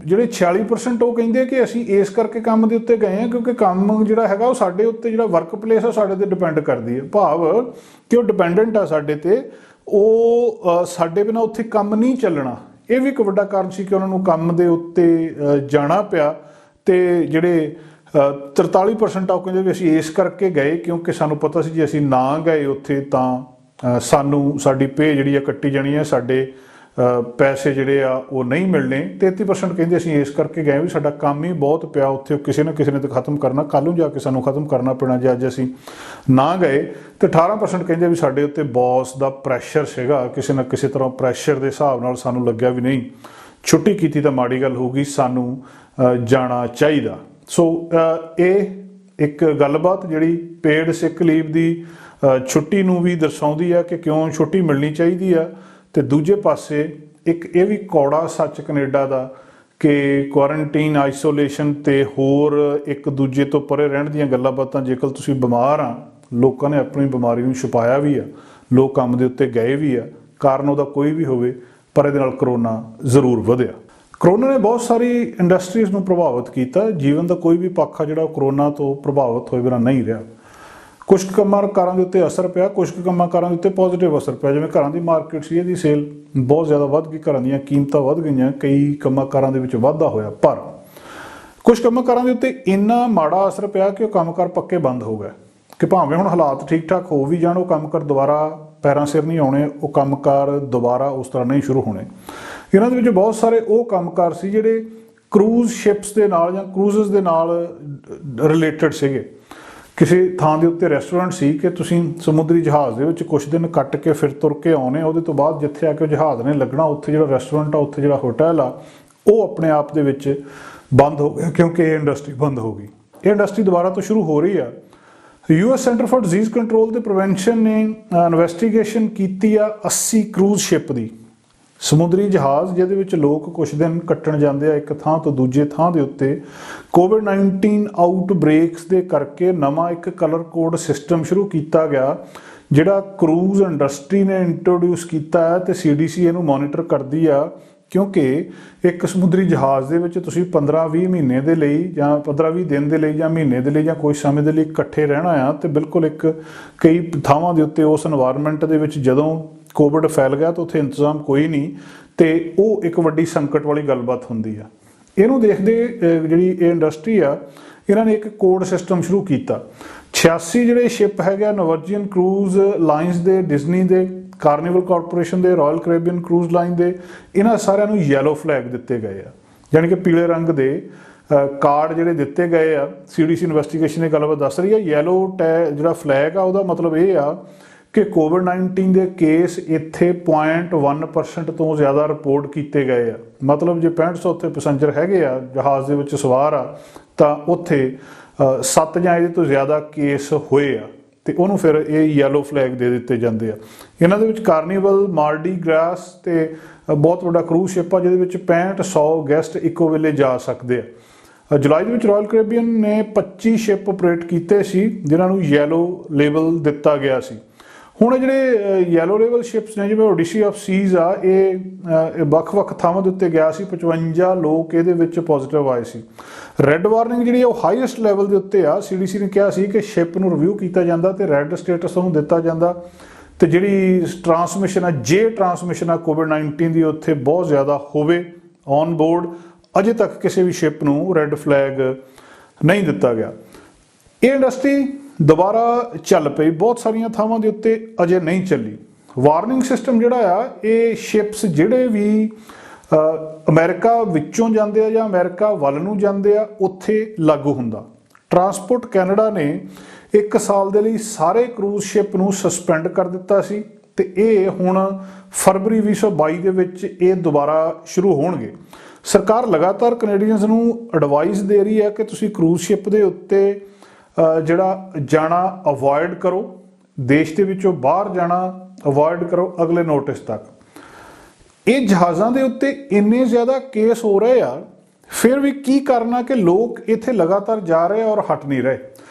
ਜਿਹੜੇ 46% ਉਹ ਕਹਿੰਦੇ ਕਿ ਅਸੀਂ ਇਸ ਕਰਕੇ ਕੰਮ ਦੇ ਉੱਤੇ ਗਏ ਹਾਂ ਕਿਉਂਕਿ ਕੰਮ ਜਿਹੜਾ ਹੈਗਾ ਉਹ ਸਾਡੇ ਉੱਤੇ, ਜਿਹੜਾ ਵਰਕ ਪਲੇਸ ਆ ਸਾਡੇ ਤੇ ਡਿਪੈਂਡ ਕਰਦੀ ਹੈ, ਭਾਵ ਕਿ ਉਹ ਡਿਪੈਂਡੈਂਟ ਆ ਸਾਡੇ ਤੇ, ਉਹ ਸਾਡੇ ਬਿਨਾਂ ਉੱਥੇ ਕੰਮ ਨਹੀਂ ਚੱਲਣਾ। ਇਹ ਵੀ ਇੱਕ ਵੱਡਾ ਕਾਰਨ ਸੀ ਕਿ ਉਹਨਾਂ ਨੂੰ ਕੰਮ ਦੇ ਉੱਤੇ ਜਾਣਾ ਪਿਆ। ਤੇ ਜਿਹੜੇ 43% ਆ ਉਹ ਕਹਿੰਦੇ ਵੀ ਅਸੀਂ ਇਸ ਕਰਕੇ ਗਏ ਕਿਉਂਕਿ ਸਾਨੂੰ ਪਤਾ ਸੀ ਜੇ ਅਸੀਂ ਨਾ ਗਏ ਉੱਥੇ ਤਾਂ ਸਾਨੂੰ ਸਾਡੀ ਪੇ ਜਿਹੜੀ ਆ ਕੱਟੀ ਜਾਣੀ ਹੈ, ਸਾਡੇ ਪੈਸੇ ਜਿਹੜੇ ਆ ਉਹ ਨਹੀਂ ਮਿਲਣੇ। 33% ਕਹਿੰਦੇ ਅਸੀਂ ਇਸ ਕਰਕੇ ਗਏ ਵੀ ਸਾਡਾ ਕੰਮ ਹੀ ਬਹੁਤ ਪਿਆ ਉੱਥੇ, ਕਿਸੇ ਨਾ ਕਿਸੇ ਨੇ ਤਾਂ ਖਤਮ ਕਰਨਾ, ਕੱਲ੍ਹ ਨੂੰ ਜਾ ਕੇ ਸਾਨੂੰ ਖਤਮ ਕਰਨਾ ਪੈਣਾ ਜੇ ਅੱਜ ਅਸੀਂ ਨਾ ਗਏ। ਤੇ 18% ਕਹਿੰਦੇ ਵੀ ਸਾਡੇ ਉੱਤੇ ਬੌਸ ਦਾ ਪ੍ਰੈਸ਼ਰ ਸੀਗਾ, ਕਿਸੇ ਨਾ ਕਿਸੇ ਤਰ੍ਹਾਂ ਪ੍ਰੈਸ਼ਰ ਦੇ ਹਿਸਾਬ ਨਾਲ ਸਾਨੂੰ ਲੱਗਿਆ ਵੀ ਨਹੀਂ ਛੁੱਟੀ ਕੀਤੀ ਤਾਂ ਮਾੜੀ ਗੱਲ ਹੋਊਗੀ, ਸਾਨੂੰ ਜਾਣਾ ਚਾਹੀਦਾ। ਸੋ ਇਹ ਇੱਕ ਗੱਲਬਾਤ ਜਿਹੜੀ ਪੇਡ ਸਿਕ ਲੀਵ ਦੀ ਛੁੱਟੀ ਨੂੰ ਵੀ ਦਰਸਾਉਂਦੀ ਆ ਕਿ ਕਿਉਂ ਛੁੱਟੀ ਮਿਲਣੀ ਚਾਹੀਦੀ ਆ। ਤੇ ਦੂਜੇ ਪਾਸੇ ਇੱਕ ਇਹ ਵੀ ਕੌੜਾ ਸੱਚ ਕੈਨੇਡਾ ਦਾ ਕਿ ਕੁਆਰੰਟੀਨ, ਆਈਸੋਲੇਸ਼ਨ ਤੇ ਹੋਰ ਇੱਕ ਦੂਜੇ ਤੋਂ ਪਰੇ ਰਹਿਣ ਦੀਆਂ ਗੱਲਾਂ ਬਾਤਾਂ, ਜੇਕਰ ਤੁਸੀਂ ਬਿਮਾਰ ਆ, ਲੋਕਾਂ ਨੇ ਆਪਣੀ ਬਿਮਾਰੀ ਨੂੰ ਛੁਪਾਇਆ ਵੀ ਆ, ਲੋਕ ਕੰਮ ਦੇ ਉੱਤੇ ਗਏ ਵੀ ਆ, ਕਾਰਨ ਉਹਦਾ ਕੋਈ ਵੀ ਹੋਵੇ, ਪਰ ਇਹਦੇ ਨਾਲ ਕਰੋਨਾ ਜ਼ਰੂਰ ਵਧਿਆ। ਕਰੋਨਾ ਨੇ ਬਹੁਤ ਸਾਰੀ ਇੰਡਸਟਰੀਜ਼ ਨੂੰ ਪ੍ਰਭਾਵਿਤ ਕੀਤਾ। ਜੀਵਨ ਦਾ ਕੋਈ ਵੀ ਪੱਖ ਆ ਜਿਹੜਾ ਉਹ ਕਰੋਨਾ ਤੋਂ ਪ੍ਰਭਾਵਿਤ ਹੋਏ ਬਿਨਾਂ ਨਹੀਂ ਰਿਹਾ। ਕੁਝ ਕੰਮਾਂ ਕਾਰਾਂ ਦੇ ਉੱਤੇ ਅਸਰ ਪਿਆ, ਕੁਝ ਕੰਮਾਂ ਕਾਰਾਂ ਦੇ ਉੱਤੇ ਪੋਜ਼ੀਟਿਵ ਅਸਰ ਪਿਆ। ਜਿਵੇਂ ਘਰਾਂ ਦੀ ਮਾਰਕੀਟ ਸੀ, ਇਹਦੀ ਸੇਲ ਬਹੁਤ ਜ਼ਿਆਦਾ ਵੱਧ ਗਈ, ਘਰਾਂ ਦੀਆਂ ਕੀਮਤਾਂ ਵੱਧ ਗਈਆਂ, ਕਈ ਕੰਮਾਂ ਕਾਰਾਂ ਦੇ ਵਿੱਚ ਵਾਧਾ ਹੋਇਆ। ਪਰ ਕੁਝ ਕੰਮਾਂ ਕਾਰਾਂ ਦੇ ਉੱਤੇ ਇੰਨਾ ਮਾੜਾ ਅਸਰ ਪਿਆ ਕਿ ਉਹ ਕੰਮਕਾਰ ਪੱਕੇ ਬੰਦ ਹੋ ਗਏ ਕਿ ਭਾਵੇਂ ਹੁਣ ਹਾਲਾਤ ਠੀਕ ਠਾਕ ਹੋ ਵੀ ਜਾਣ, ਉਹ ਕੰਮਕਾਰ ਦੁਬਾਰਾ ਪੈਰਾਂ ਸਿਰ ਨਹੀਂ ਆਉਣੇ, ਉਹ ਕੰਮਕਾਰ ਦੁਬਾਰਾ ਉਸ ਤਰ੍ਹਾਂ ਨਹੀਂ ਸ਼ੁਰੂ ਹੋਣੇ। ਇਹਨਾਂ ਦੇ ਵਿੱਚ ਬਹੁਤ ਸਾਰੇ ਉਹ ਕੰਮਕਾਰ ਸੀ ਜਿਹੜੇ ਕਰੂਜ਼ ਸ਼ਿਪਸ ਦੇ ਨਾਲ ਜਾਂ ਕਰੂਜ਼ਸ ਦੇ ਨਾਲ ਰਿਲੇਟਡ ਸੀਗੇ। ਕਿਸੇ ਥਾਂ ਦੇ ਉੱਤੇ ਰੈਸਟੋਰੈਂਟ ਸੀ ਕਿ ਤੁਸੀਂ ਸਮੁੰਦਰੀ ਜਹਾਜ਼ ਦੇ ਵਿੱਚ ਕੁਛ ਦਿਨ ਕੱਟ ਕੇ ਫਿਰ ਤੁਰ ਕੇ ਆਉਣੇ, ਉਹਦੇ ਤੋਂ ਬਾਅਦ ਜਿੱਥੇ ਆ ਕੇ ਉਹ ਜਹਾਜ਼ ਨੇ ਲੱਗਣਾ, ਉੱਥੇ ਜਿਹੜਾ ਰੈਸਟੋਰੈਂਟ ਆ, ਉੱਥੇ ਜਿਹੜਾ ਹੋਟਲ ਆ, ਉਹ ਆਪਣੇ ਆਪ ਦੇ ਵਿੱਚ ਬੰਦ ਹੋ ਗਿਆ ਕਿਉਂਕਿ ਇਹ ਇੰਡਸਟਰੀ ਬੰਦ ਹੋ ਗਈ। ਇਹ ਇੰਡਸਟਰੀ ਦੁਬਾਰਾ ਤੋਂ ਸ਼ੁਰੂ ਹੋ ਰਹੀ ਆ। US centre for disease control ਤੇ ਪ੍ਰੀਵੈਂਸ਼ਨ ਨੇ ਇਨਵੈਸਟੀਗੇਸ਼ਨ ਕੀਤੀ ਆ 80 ਕਰੂਜ਼ ਸ਼ਿਪ ਦੀ। ਸਮੁੰਦਰੀ ਜਹਾਜ਼ ਜਿਹਦੇ ਵਿੱਚ ਲੋਕ ਕੁਛ ਦਿਨ ਕੱਟਣ ਜਾਂਦੇ ਆ ਇੱਕ ਥਾਂ ਤੋਂ ਦੂਜੇ ਥਾਂ ਦੇ ਉੱਤੇ, COVID-19 ਆਊਟਬ੍ਰੇਕਸ ਦੇ ਕਰਕੇ ਨਵਾਂ ਇੱਕ ਕਲਰ ਕੋਡ ਸਿਸਟਮ ਸ਼ੁਰੂ ਕੀਤਾ ਗਿਆ ਜਿਹੜਾ ਕਰੂਜ਼ ਇੰਡਸਟਰੀ ਨੇ ਇੰਟਰੋਡਿਊਸ ਕੀਤਾ ਹੈ। ਤੇ CDC ਇਹਨੂੰ ਮੋਨੀਟਰ ਕਰਦੀ ਆ ਕਿਉਂਕਿ ਇੱਕ ਸਮੁੰਦਰੀ ਜਹਾਜ਼ ਦੇ ਵਿੱਚ ਤੁਸੀਂ 15-20 ਮਹੀਨੇ ਦੇ ਲਈ ਜਾਂ 15-20 ਦਿਨ ਦੇ ਲਈ ਜਾਂ ਮਹੀਨੇ ਦੇ ਲਈ ਜਾਂ ਕੋਈ ਸਮੇਂ ਦੇ ਲਈ ਇਕੱਠੇ ਰਹਿਣਾ ਆ। ਤੇ ਬਿਲਕੁਲ ਇੱਕ ਕਈ ਥਾਵਾਂ ਦੇ ਉੱਤੇ ਉਸ এনवायरमेंट ਦੇ ਵਿੱਚ ਜਦੋਂ ਕੋਵਿਡ ਫੈਲ ਗਿਆ ਤਾਂ ਉੱਥੇ ਇੰਤਜ਼ਾਮ ਕੋਈ ਨਹੀਂ, ਤੇ ਉਹ ਇੱਕ ਵੱਡੀ ਸੰਕਟ ਵਾਲੀ ਗੱਲਬਾਤ ਹੁੰਦੀ ਆ। ਇਹਨੂੰ ਦੇਖਦੇ ਜਿਹੜੀ ਇਹ ਇੰਡਸਟਰੀ ਆ, ਇਹਨਾਂ ਨੇ ਇੱਕ ਕੋਡ ਸਿਸਟਮ ਸ਼ੁਰੂ ਕੀਤਾ। 86 ਜਿਹੜੇ ਸ਼ਿਪ ਹੈਗੇ, ਨਵਰਜੀਅਨ ਕਰੂਜ਼ ਲਾਈਨਸ ਦੇ, ਡਿਜ਼ਨੀ ਦੇ, ਕਾਰਨੀਵਲ ਕਾਰਪੋਰੇਸ਼ਨ ਦੇ, ਰਾਇਲ ਕੈਰੇਬੀਅਨ ਕਰੂਜ਼ ਲਾਈਨ ਦੇ, ਇਹਨਾਂ ਸਾਰਿਆਂ ਨੂੰ ਯੈਲੋ ਫਲੈਗ ਦਿੱਤੇ ਗਏ ਆ, ਯਾਨੀ ਕਿ ਪੀਲੇ ਰੰਗ ਦੇ ਕਾਰਡ ਜਿਹੜੇ ਦਿੱਤੇ ਗਏ ਆ। CDC ਇਨਵੈਸਟੀਗੇਸ਼ਨ ਇਹ ਗੱਲਬਾਤ ਦੱਸ ਰਹੀ ਹੈ। ਯੈਲੋ ਜਿਹੜਾ ਫਲੈਗ ਆ ਉਹਦਾ ਮਤਲਬ ਇਹ ਆ ਕਿ COVID-19 ਦੇ ਕੇਸ ਇੱਥੇ 0.1% ਤੋਂ ਜ਼ਿਆਦਾ ਰਿਪੋਰਟ ਕੀਤੇ ਗਏ ਆ। ਮਤਲਬ ਜੇ 6500 ਉੱਥੇ ਪੈਸੰਜਰ ਹੈਗੇ ਆ ਜਹਾਜ਼ ਦੇ ਵਿੱਚ ਸਵਾਰ ਆ ਤਾਂ ਉੱਥੇ 7 ਜਾਂ ਇਹਦੇ ਤੋਂ ਜ਼ਿਆਦਾ ਕੇਸ ਹੋਏ ਆ, ਤੇ ਉਹਨੂੰ ਫਿਰ ਇਹ ਯੈਲੋ ਫਲੈਗ ਦੇ ਦਿੱਤੇ ਜਾਂਦੇ ਆ। ਇਹਨਾਂ ਦੇ ਵਿੱਚ ਕਾਰਨੀਵਲ, ਮਾਰਡੀ ਗ੍ਰਾਸ ਤੇ ਬਹੁਤ ਵੱਡਾ ਕਰੂਜ਼ ਸ਼ਿਪ ਆ ਜਿਹਦੇ ਵਿੱਚ 6500 ਗੈਸਟ ਇੱਕੋ ਵੇਲੇ ਜਾ ਸਕਦੇ ਆ। ਜੁਲਾਈ ਦੇ ਵਿੱਚ ਰਾਇਲ ਕੈਰੇਬੀਅਨ ਨੇ 25 ਸ਼ਿਪ ਆਪਰੇਟ ਕੀਤੇ ਸੀ ਜਿਨ੍ਹਾਂ ਨੂੰ ਯੈਲੋ ਲੇਬਲ ਦਿੱਤਾ ਗਿਆ ਸੀ। ਹੁਣ ਇਹ ਜਿਹੜੇ ਯੈਲੋ ਲੇਬਲ ਸ਼ਿਪਸ ਨੇ, ਜਿਵੇਂ ਓਡੀਸੀ ਆਫ ਸੀਜ਼ ਆ, ਇਹ ਵੱਖ-ਵੱਖ ਥਾਵਾਂ ਦੇ ਉੱਤੇ ਗਿਆ ਸੀ। 55 ਲੋਕ ਇਹਦੇ ਵਿੱਚ ਪੋਜ਼ੀਟਿਵ ਆਏ ਸੀ। ਰੈੱਡ ਵਾਰਨਿੰਗ ਜਿਹੜੀ ਉਹ ਹਾਈਐਸਟ ਲੈਵਲ ਦੇ ਉੱਤੇ ਆ। CDC ਨੇ ਕਿਹਾ ਸੀ ਕਿ ਸ਼ਿਪ ਨੂੰ ਰਿਵਿਊ ਕੀਤਾ ਜਾਂਦਾ ਤੇ ਰੈੱਡ ਸਟੇਟਸ ਉਹਨੂੰ ਦਿੱਤਾ ਜਾਂਦਾ, ਤੇ ਜਿਹੜੀ ਟਰਾਂਸਮਿਸ਼ਨ ਆ, ਜੇ ਟਰਾਂਸਮਿਸ਼ਨ ਆ COVID-19 ਦੀ ਉੱਥੇ ਬਹੁਤ ਜ਼ਿਆਦਾ ਹੋਵੇ ਔਨ ਬੋਰਡ, ਅਜੇ ਤੱਕ ਕਿਸੇ ਵੀ ਸ਼ਿਪ ਨੂੰ ਰੈੱਡ ਫਲੈਗ ਨਹੀਂ ਦਿੱਤਾ ਗਿਆ। ਇਹ ਇੰਡਸਟਰੀ ਦੁਬਾਰਾ ਚੱਲ ਪਈ, ਬਹੁਤ ਸਾਰੀਆਂ ਥਾਵਾਂ ਦੇ ਉੱਤੇ ਅਜੇ ਨਹੀਂ ਚੱਲੀ। ਵਾਰਨਿੰਗ ਸਿਸਟਮ ਜਿਹੜਾ ਆ, ਇਹ ਸ਼ਿਪਸ ਜਿਹੜੇ ਵੀ ਅਮਰੀਕਾ ਵਿੱਚੋਂ ਜਾਂਦੇ ਆ ਜਾਂ ਅਮਰੀਕਾ ਵੱਲ ਨੂੰ ਜਾਂਦੇ ਆ ਉੱਥੇ ਲਾਗੂ ਹੁੰਦਾ। ਟਰਾਂਸਪੋਰਟ ਕੈਨੇਡਾ ਨੇ 1 ਸਾਲ ਦੇ ਲਈ ਸਾਰੇ ਕਰੂਜ਼ ਸ਼ਿਪ ਨੂੰ ਸਸਪੈਂਡ ਕਰ ਦਿੱਤਾ ਸੀ ਤੇ ਇਹ ਹੁਣ ਫਰਵਰੀ 2022 ਦੇ ਵਿੱਚ ਇਹ ਦੁਬਾਰਾ ਸ਼ੁਰੂ ਹੋਣਗੇ। ਸਰਕਾਰ ਲਗਾਤਾਰ ਕੈਨੇਡੀਅਨਸ ਨੂੰ ਐਡਵਾਈਸ ਦੇ ਰਹੀ ਹੈ ਕਿ ਤੁਸੀਂ ਕਰੂਜ਼ ਸ਼ਿਪ ਦੇ ਉੱਤੇ ਜਿਹੜਾ ਜਾਣਾ ਅਵੋਇਡ ਕਰੋ, ਦੇਸ਼ ਦੇ ਵਿੱਚੋਂ ਬਾਹਰ ਜਾਣਾ ਅਵੋਇਡ ਕਰੋ ਅਗਲੇ ਨੋਟਿਸ ਤੱਕ। ਇਹ ਜਹਾਜ਼ਾਂ ਦੇ ਉੱਤੇ ਇੰਨੇ ਜ਼ਿਆਦਾ ਕੇਸ ਹੋ ਰਹੇ ਆ, ਫਿਰ ਵੀ ਕੀ ਕਰਨਾ ਕਿ ਲੋਕ ਇੱਥੇ ਲਗਾਤਾਰ ਜਾ ਰਹੇ ਔਰ ਹਟ ਨਹੀਂ ਰਹੇ।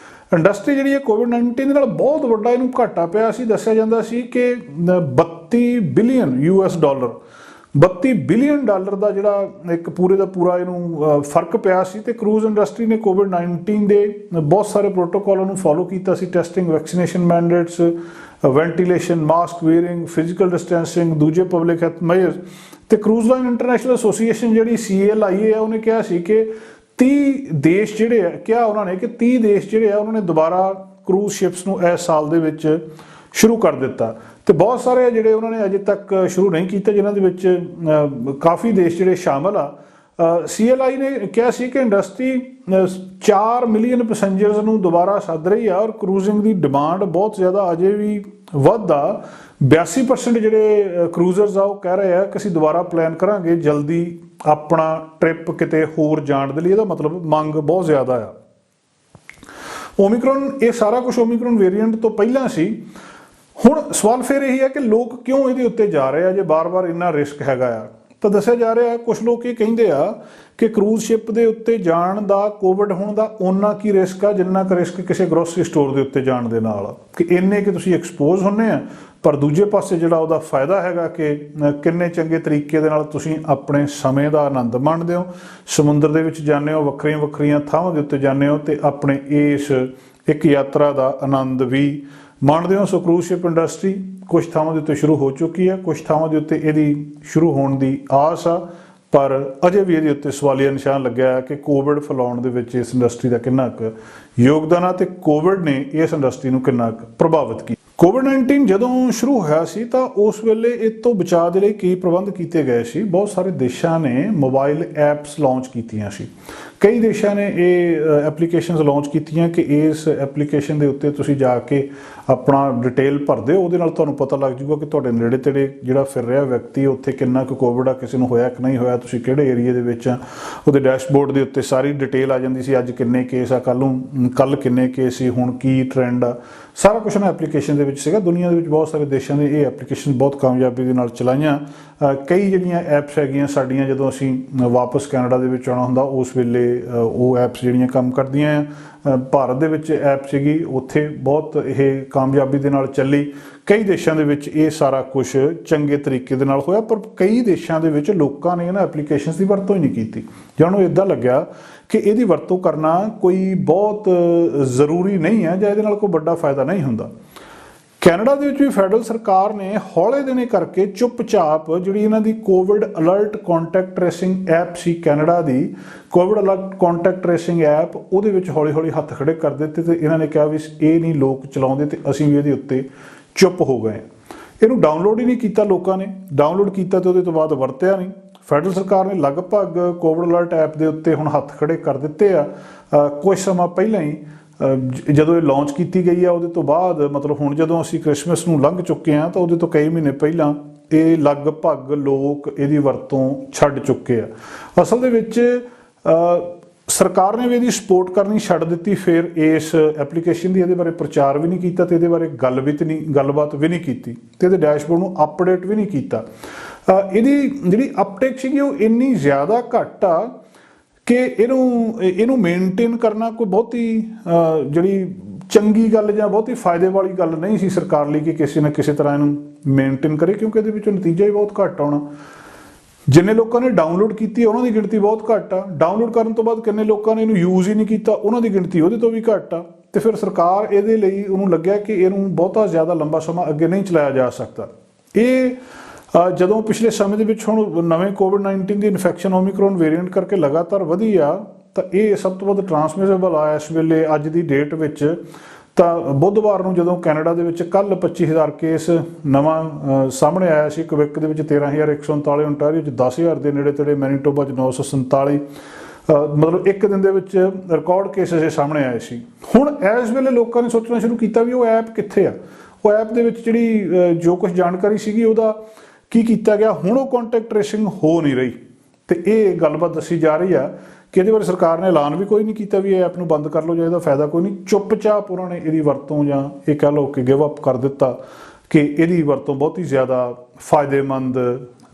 ਇੰਡਸਟਰੀ ਜਿਹੜੀ ਹੈ ਕੋਵਿਡ-19 ਦੇ ਨਾਲ ਬਹੁਤ ਵੱਡਾ ਇਹਨੂੰ ਘਾਟਾ ਪਿਆ ਸੀ। ਦੱਸਿਆ ਜਾਂਦਾ ਸੀ ਕਿ 32 ਬਿਲੀਅਨ US$, $32 ਬਿਲੀਅਨ ਦਾ ਜਿਹੜਾ ਇੱਕ ਪੂਰੇ ਦਾ ਪੂਰਾ ਇਹਨੂੰ ਫਰਕ ਪਿਆ ਸੀ। ਤੇ ਕਰੂਜ਼ ਇੰਡਸਟਰੀ ਨੇ ਕੋਵਿਡ-19 ਦੇ ਬਹੁਤ ਸਾਰੇ ਪ੍ਰੋਟੋਕੋਲਾਂ ਨੂੰ ਫੋਲੋ ਕੀਤਾ ਸੀ। Testing, vaccination mandates, ventilation, mask wearing, physical distancing, ਦੂਜੇ ਪਬਲਿਕ ਹੈਲਥ ਮੇਜਰਸ। ਤੇ ਕਰੂਜ਼ ਲਾਈਨ ਇੰਟਰਨੈਸ਼ਨਲ ਐਸੋਸੀਏਸ਼ਨ ਜਿਹੜੀ CLIA ਹੈ ਉਹਨੇ ਕਿਹਾ ਸੀ ਕਿ 30 ਦੇਸ਼ ਜਿਹੜੇ ਆ, ਕਿਹਾ ਉਹਨਾਂ ਨੇ ਕਿ 30 ਦੇਸ਼ ਜਿਹੜੇ ਆ ਉਹਨਾਂ ਨੇ ਦੁਬਾਰਾ ਕਰੂਜ਼ ਸ਼ਿਪਸ ਨੂੰ ਇਸ ਸਾਲ ਦੇ ਵਿੱਚ ਸ਼ੁਰੂ ਕਰ ਦਿੱਤਾ। ਤੇ ਬਹੁਤ ਸਾਰੇ ਜਿਹੜੇ ਉਹਨਾਂ ਨੇ ਅਜੇ ਤੱਕ ਸ਼ੁਰੂ ਨਹੀਂ ਕੀਤੇ, ਜਿਨ੍ਹਾਂ ਦੇ ਵਿੱਚ ਕਾਫੀ ਦੇਸ਼ ਜਿਹੜੇ ਸ਼ਾਮਲ ਆ। CLI ਨੇ ਕਿਹਾ ਸੀ ਕਿ ਇੰਡਸਟਰੀ 4 ਮਿਲੀਅਨ ਪੈਸੰਜਰਸ ਨੂੰ ਦੁਬਾਰਾ ਸੱਦ ਰਹੀ ਆ ਔਰ ਕਰੂਜ਼ਿੰਗ ਦੀ ਡਿਮਾਂਡ ਬਹੁਤ ਜ਼ਿਆਦਾ ਅਜੇ ਵੀ ਵੱਧਦਾ। 82% ਜਿਹੜੇ ਕਰੂਜ਼ਰਸ ਆ ਉਹ ਕਹਿ ਰਹੇ ਆ ਕਿ ਅਸੀਂ ਦੁਬਾਰਾ ਪਲਾਨ ਕਰਾਂਗੇ ਜਲਦੀ ਆਪਣਾ ਟ੍ਰਿਪ ਕਿਤੇ ਹੋਰ ਜਾਣ ਦੇ ਲਈ। ਇਹਦਾ ਮਤਲਬ ਮੰਗ ਬਹੁਤ ਜ਼ਿਆਦਾ ਆ। ਓਮਿਕਰੋਨ, ਇਹ ਸਾਰਾ ਕੁਝ ਓਮਿਕਰੋਨ ਵੇਰੀਐਂਟ ਤੋਂ ਪਹਿਲਾਂ ਸੀ। ਹੁਣ ਸਵਾਲ ਫਿਰ ਇਹੀ ਹੈ ਕਿ ਲੋਕ ਕਿਉਂ ਇਹਦੇ ਉੱਤੇ ਜਾ ਰਹੇ ਆ ਜੇ ਬਾਰ-ਬਾਰ ਇੰਨਾ ਰਿਸਕ ਹੈਗਾ ਆ। ਤਾਂ ਦੱਸਿਆ ਜਾ ਰਿਹਾ ਕੁਝ ਲੋਕ ਇਹ ਕਹਿੰਦੇ ਆ ਕਿ ਕਰੂਜ਼ ਸ਼ਿਪ ਦੇ ਉੱਤੇ ਜਾਣ ਦਾ, ਕੋਵਿਡ ਹੋਣ ਦਾ ਓਨਾ ਕੀ ਰਿਸਕ ਆ ਜਿੰਨਾ ਕੁ ਰਿਸਕ ਕਿਸੇ ਗਰੋਸਰੀ ਸਟੋਰ ਦੇ ਉੱਤੇ ਜਾਣ ਦੇ ਨਾਲ, ਕਿ ਇੰਨੇ ਕਿ ਤੁਸੀਂ ਐਕਸਪੋਜ਼ ਹੁੰਦੇ ਆ। ਪਰ ਦੂਜੇ ਪਾਸੇ ਜਿਹੜਾ ਉਹਦਾ ਫਾਇਦਾ ਹੈਗਾ ਕਿ ਕਿੰਨੇ ਚੰਗੇ ਤਰੀਕੇ ਦੇ ਨਾਲ ਤੁਸੀਂ ਆਪਣੇ ਸਮੇਂ ਦਾ ਆਨੰਦ ਮਾਣਦੇ ਹੋ, ਸਮੁੰਦਰ ਦੇ ਵਿੱਚ ਜਾਂਦੇ ਹੋ, ਵੱਖਰੀਆਂ ਵੱਖਰੀਆਂ ਥਾਵਾਂ ਦੇ ਉੱਤੇ ਜਾਂਦੇ ਹੋ ਤੇ ਆਪਣੇ ਇਸ ਇੱਕ ਯਾਤਰਾ ਦਾ ਆਨੰਦ ਵੀ ਮਾਣਦੇ ਹੋ। ਸੋ ਕਰੂਜ਼ ਸ਼ਿਪ ਇੰਡਸਟਰੀ ਕੁਝ ਥਾਵਾਂ ਦੇ ਉੱਤੇ ਸ਼ੁਰੂ ਹੋ ਚੁੱਕੀ ਹੈ, ਕੁਝ ਥਾਵਾਂ ਦੇ ਉੱਤੇ ਇਹਦੀ ਸ਼ੁਰੂ ਹੋਣ ਦੀ ਆਸ ਆ, ਪਰ ਅਜੇ ਵੀ ਇਹਦੇ ਉੱਤੇ ਸਵਾਲੀਆ ਨਿਸ਼ਾਨ ਲੱਗਿਆ ਹੈ ਕਿ ਕੋਵਿਡ ਫੈਲਾਉਣ ਦੇ ਵਿੱਚ ਇਸ ਇੰਡਸਟਰੀ ਦਾ ਕਿੰਨਾ ਕੁ ਯੋਗਦਾਨ ਆ ਤੇ ਕੋਵਿਡ ਨੇ ਇਸ ਇੰਡਸਟਰੀ ਨੂੰ ਕਿੰਨਾ ਕੁ ਪ੍ਰਭਾਵਿਤ ਕੀਤਾ। ਕੋਵਿਡ-19 ਜਦੋਂ ਸ਼ੁਰੂ ਹੋਇਆ ਸੀ ਤਾਂ ਉਸ ਵੇਲੇ ਇਹ ਤੋਂ ਬਚਾਅ ਦੇ ਲਈ ਕੀ ਪ੍ਰਬੰਧ ਕੀਤੇ ਗਏ ਸੀ। ਬਹੁਤ ਸਾਰੇ ਦੇਸ਼ਾਂ ਨੇ ਮੋਬਾਈਲ ਐਪਸ ਲਾਂਚ ਕੀਤੀਆਂ ਸੀ। ਕਈ ਦੇਸ਼ਾਂ ਨੇ ਇਹ ਐਪਲੀਕੇਸ਼ਨਸ ਲਾਂਚ ਕੀਤੀਆਂ ਕਿ ਇਸ ਐਪਲੀਕੇਸ਼ਨ ਦੇ ਉੱਤੇ ਤੁਸੀਂ ਜਾ ਕੇ ਆਪਣਾ ਡਿਟੇਲ ਭਰਦੇ ਹੋ, ਉਹਦੇ ਨਾਲ ਤੁਹਾਨੂੰ ਪਤਾ ਲੱਗ ਜੂਗਾ ਕਿ ਤੁਹਾਡੇ ਨੇੜੇ ਤੇੜੇ ਜਿਹੜਾ ਫਿਰ ਰਿਹਾ ਵਿਅਕਤੀ ਉੱਥੇ ਕਿੰਨਾ ਕੁ ਕੋਵਿਡ ਆ, ਕਿਸੇ ਨੂੰ ਹੋਇਆ ਕਿ ਨਹੀਂ ਹੋਇਆ, ਤੁਸੀਂ ਕਿਹੜੇ ਏਰੀਏ ਦੇ ਵਿੱਚ ਆ। ਉਹਦੇ ਡੈਸ਼ਬੋਰਡ ਦੇ ਉੱਤੇ ਸਾਰੀ ਡਿਟੇਲ ਆ ਜਾਂਦੀ ਸੀ, ਅੱਜ ਕਿੰਨੇ ਕੇਸ ਆ, ਕੱਲ੍ਹ ਕਿੰਨੇ ਕੇਸ ਸੀ, ਹੁਣ ਕੀ ਟ੍ਰੈਂਡ ਆ, ਸਾਰਾ ਕੁਛ ਨਾ ਐਪਲੀਕੇਸ਼ਨ ਦੇ ਵਿੱਚ ਸੀਗਾ। ਦੁਨੀਆ ਦੇ ਵਿੱਚ ਬਹੁਤ ਸਾਰੇ ਦੇਸ਼ਾਂ ਨੇ ਇਹ ਐਪਲੀਕੇਸ਼ਨ ਬਹੁਤ ਕਾਮਯਾਬੀ ਦੇ ਨਾਲ ਚਲਾਈਆਂ। ਕਈ ਜਿਹੜੀਆਂ ਐਪਸ ਹੈਗੀਆਂ ਸਾਡੀਆਂ, ਜਦੋਂ ਅਸੀਂ ਵਾਪਸ ਕੈਨੇਡਾ ਦੇ ਵਿੱਚ ਆਉਣਾ ਹੁੰਦਾ ਉਸ ਵੇਲੇ ਉਹ ਐਪਸ ਜਿਹੜੀਆਂ ਕੰਮ ਕਰਦੀਆਂ ਆ। ਭਾਰਤ ਦੇ ਵਿੱਚ ਐਪ ਸੀਗੀ, ਉੱਥੇ ਬਹੁਤ ਇਹ ਕਾਮਯਾਬੀ ਦੇ ਨਾਲ ਚੱਲੀ। ਕਈ ਦੇਸ਼ਾਂ ਦੇ ਵਿੱਚ ਇਹ ਸਾਰਾ ਕੁਝ ਚੰਗੇ ਤਰੀਕੇ ਦੇ ਨਾਲ ਹੋਇਆ, ਪਰ ਕਈ ਦੇਸ਼ਾਂ ਦੇ ਵਿੱਚ ਲੋਕਾਂ ਨੇ ਇਹਨਾਂ ਐਪਲੀਕੇਸ਼ਨਸ ਦੀ ਵਰਤੋਂ ਹੀ ਨਹੀਂ ਕੀਤੀ। ਜਾਂ ਉਹਨੂੰ ਇੱਦਾਂ ਲੱਗਿਆ ਕਿ ਇਹਦੀ ਵਰਤੋਂ ਕਰਨਾ ਕੋਈ ਬਹੁਤ ਜ਼ਰੂਰੀ ਨਹੀਂ ਹੈ ਜਾਂ ਇਹਦੇ ਨਾਲ ਕੋਈ ਵੱਡਾ ਫਾਇਦਾ ਨਹੀਂ ਹੁੰਦਾ। ਕੈਨੇਡਾ ਦੇ ਵਿੱਚ ਵੀ ਫੈਡਰਲ ਸਰਕਾਰ ਨੇ ਹੌਲੇ ਦਿਨੇ ਕਰਕੇ ਚੁੱਪਚਾਪ ਜਿਹੜੀ ਇਹਨਾਂ ਦੀ Covid alert contact tracing app ਸੀ, ਕੈਨੇਡਾ ਦੀ Covid alert contact tracing app, ਉਹਦੇ ਵਿੱਚ ਹੌਲੀ ਹੌਲੀ ਹੱਥ ਖੜੇ ਕਰ ਦਿੱਤੇ ਤੇ ਇਹਨਾਂ ਨੇ ਕਿਹਾ ਵੀ ਇਹ ਨਹੀਂ ਲੋਕ ਚਲਾਉਂਦੇ ਤੇ ਅਸੀਂ ਵੀ ਇਹਦੇ ਉੱਤੇ ਚੁੱਪ ਹੋ ਗਏ। ਇਹਨੂੰ ਡਾਊਨਲੋਡ ਹੀ ਨਹੀਂ ਕੀਤਾ ਲੋਕਾਂ ਨੇ, ਡਾਊਨਲੋਡ ਕੀਤਾ ਤੇ ਉਹਦੇ ਤੋਂ ਬਾਅਦ ਵਰਤਿਆ ਨਹੀਂ। ਫੈਡਰਲ ਸਰਕਾਰ ਨੇ ਲਗਭਗ ਕੋਵਿਡ ਅਲਰਟ ਐਪ ਦੇ ਉੱਤੇ ਹੁਣ ਹੱਥ ਖੜੇ ਕਰ ਦਿੱਤੇ ਆ। ਕੁਝ ਸਮਾਂ ਪਹਿਲਾਂ ਹੀ ਜਦੋਂ ਇਹ ਲਾਂਚ ਕੀਤੀ ਗਈ ਆ, ਉਹਦੇ ਤੋਂ ਬਾਅਦ ਮਤਲਬ ਹੁਣ ਜਦੋਂ ਅਸੀਂ ਕ੍ਰਿਸਮਸ ਨੂੰ ਲੰਘ ਚੁੱਕੇ ਹਾਂ ਤਾਂ ਉਹਦੇ ਤੋਂ ਕਈ ਮਹੀਨੇ ਪਹਿਲਾਂ ਇਹ ਲਗਭਗ ਲੋਕ ਇਹਦੀ ਵਰਤੋਂ ਛੱਡ ਚੁੱਕੇ ਆ। ਅਸਲ ਦੇ ਵਿੱਚ ਸਰਕਾਰ ਨੇ ਵੀ ਇਹਦੀ ਸਪੋਰਟ ਕਰਨੀ ਛੱਡ ਦਿੱਤੀ। ਫਿਰ ਇਸ ਐਪਲੀਕੇਸ਼ਨ ਦੀ ਇਹਦੇ ਬਾਰੇ ਪ੍ਰਚਾਰ ਵੀ ਨਹੀਂ ਕੀਤਾ ਤੇ ਇਹਦੇ ਬਾਰੇ ਗੱਲਬਾਤ ਵੀ ਨਹੀਂ ਕੀਤੀ ਤੇ ਇਹਦੇ ਡੈਸ਼ਬੋਰਡ ਨੂੰ ਅਪਡੇਟ ਵੀ ਨਹੀਂ ਕੀਤਾ। ਇਹਦੀ ਜਿਹੜੀ ਅਪਟੇਕ ਸੀਗੀ ਉਹ ਇੰਨੀ ਜ਼ਿਆਦਾ ਘੱਟ ਆ ਕਿ ਇਹਨੂੰ ਮੇਨਟੇਨ ਕਰਨਾ ਕੋਈ ਬਹੁਤੀ ਜਿਹੜੀ ਚੰਗੀ ਗੱਲ ਜਾਂ ਬਹੁਤੀ ਫਾਇਦੇ ਵਾਲੀ ਗੱਲ ਨਹੀਂ ਸੀ ਸਰਕਾਰ ਲਈ ਕਿ ਕਿਸੇ ਨਾ ਕਿਸੇ ਤਰ੍ਹਾਂ ਇਹਨੂੰ ਮੇਨਟੇਨ ਕਰੇ, ਕਿਉਂਕਿ ਇਹਦੇ ਵਿੱਚੋਂ ਨਤੀਜਾ ਹੀ ਬਹੁਤ ਘੱਟ ਆਉਣਾ। ਜਿੰਨੇ ਲੋਕਾਂ ਨੇ ਡਾਊਨਲੋਡ ਕੀਤੀ ਉਹਨਾਂ ਦੀ ਗਿਣਤੀ ਬਹੁਤ ਘੱਟ ਆ। ਡਾਊਨਲੋਡ ਕਰਨ ਤੋਂ ਬਾਅਦ ਕਿੰਨੇ ਲੋਕਾਂ ਨੇ ਇਹਨੂੰ ਯੂਜ਼ ਹੀ ਨਹੀਂ ਕੀਤਾ ਉਹਨਾਂ ਦੀ ਗਿਣਤੀ ਉਹਦੇ ਤੋਂ ਵੀ ਘੱਟ ਆ। ਤੇ ਫਿਰ ਸਰਕਾਰ ਇਹਦੇ ਲਈ ਉਹਨੂੰ ਲੱਗਿਆ ਕਿ ਇਹਨੂੰ ਬਹੁਤਾ ਜ਼ਿਆਦਾ ਲੰਬਾ ਸਮਾਂ ਅੱਗੇ ਨਹੀਂ ਚਲਾਇਆ ਜਾ ਸਕਦਾ। ਇਹ ਜਦੋਂ ਪਿਛਲੇ ਸਮੇਂ ਦੇ ਵਿੱਚ ਹੁਣ ਨਵੇਂ ਕੋਵਿਡ-19 ਦੀ ਇਨਫੈਕਸ਼ਨ ਓਮਿਕਰੋਨ ਵੇਰੀਐਂਟ ਕਰਕੇ ਲਗਾਤਾਰ ਵਧੀ ਆ ਤਾਂ ਇਹ ਸਭ ਤੋਂ ਵੱਧ ਟਰਾਂਸਮਿਸਿਬਲ ਆ ਇਸ ਵੇਲੇ ਅੱਜ ਦੀ ਡੇਟ ਵਿੱਚ। ਤਾਂ ਬੁੱਧਵਾਰ ਨੂੰ ਜਦੋਂ ਕੈਨੇਡਾ ਦੇ ਵਿੱਚ ਕੱਲ੍ਹ 25,000 ਕੇਸ ਨਵਾਂ ਸਾਹਮਣੇ ਆਇਆ ਸੀ। ਕੁਬੈਕ ਦੇ ਵਿੱਚ 13,139, ਓਨਟਾਰੀਓ 'ਚ 10,000 ਦੇ ਨੇੜੇ ਤੇੜੇ, ਮੈਨੀਟੋਬਾ 'ਚ 947, ਮਤਲਬ ਇੱਕ ਦਿਨ ਦੇ ਵਿੱਚ ਰਿਕਾਰਡ ਕੇਸਿਸ ਇਹ ਸਾਹਮਣੇ ਆਏ ਸੀ। ਹੁਣ ਇਸ ਵੇਲੇ ਲੋਕਾਂ ਨੇ ਸੋਚਣਾ ਸ਼ੁਰੂ ਕੀਤਾ ਵੀ ਉਹ ਐਪ ਕਿੱਥੇ ਆ, ਉਹ ਐਪ ਦੇ ਵਿੱਚ ਜਿਹੜੀ ਜੋ ਕੁਛ ਜਾਣਕਾਰੀ ਸੀਗੀ ਉਹਦਾ ਕੀ ਕੀਤਾ ਗਿਆ। ਹੁਣ ਉਹ ਕੰਟੈਕਟ ਟ੍ਰੇਸਿੰਗ ਹੋ ਨਹੀਂ ਰਹੀ ਤੇ ਇਹ ਗੱਲਬਾਤ ਦੱਸੀ ਜਾ ਰਹੀ ਆ ਕਿ ਇਹਦੇ ਬਾਰੇ ਸਰਕਾਰ ਨੇ ਐਲਾਨ ਵੀ ਕੋਈ ਨਹੀਂ ਕੀਤਾ ਵੀ ਇਹ ਐਪ ਨੂੰ ਬੰਦ ਕਰ ਲਓ ਜਾਂ ਇਹਦਾ ਫਾਇਦਾ ਕੋਈ ਨਹੀਂ। ਚੁੱਪਚਾਪ ਉਹਨਾਂ ਨੇ ਇਹਦੀ ਵਰਤੋਂ ਜਾਂ ਇਹ ਕਹਿ ਲਓ ਕਿ ਗਿਵ ਅਪ ਕਰ ਦਿੱਤਾ ਕਿ ਇਹਦੀ ਵਰਤੋਂ ਬਹੁਤੀ ਜ਼ਿਆਦਾ ਫਾਇਦੇਮੰਦ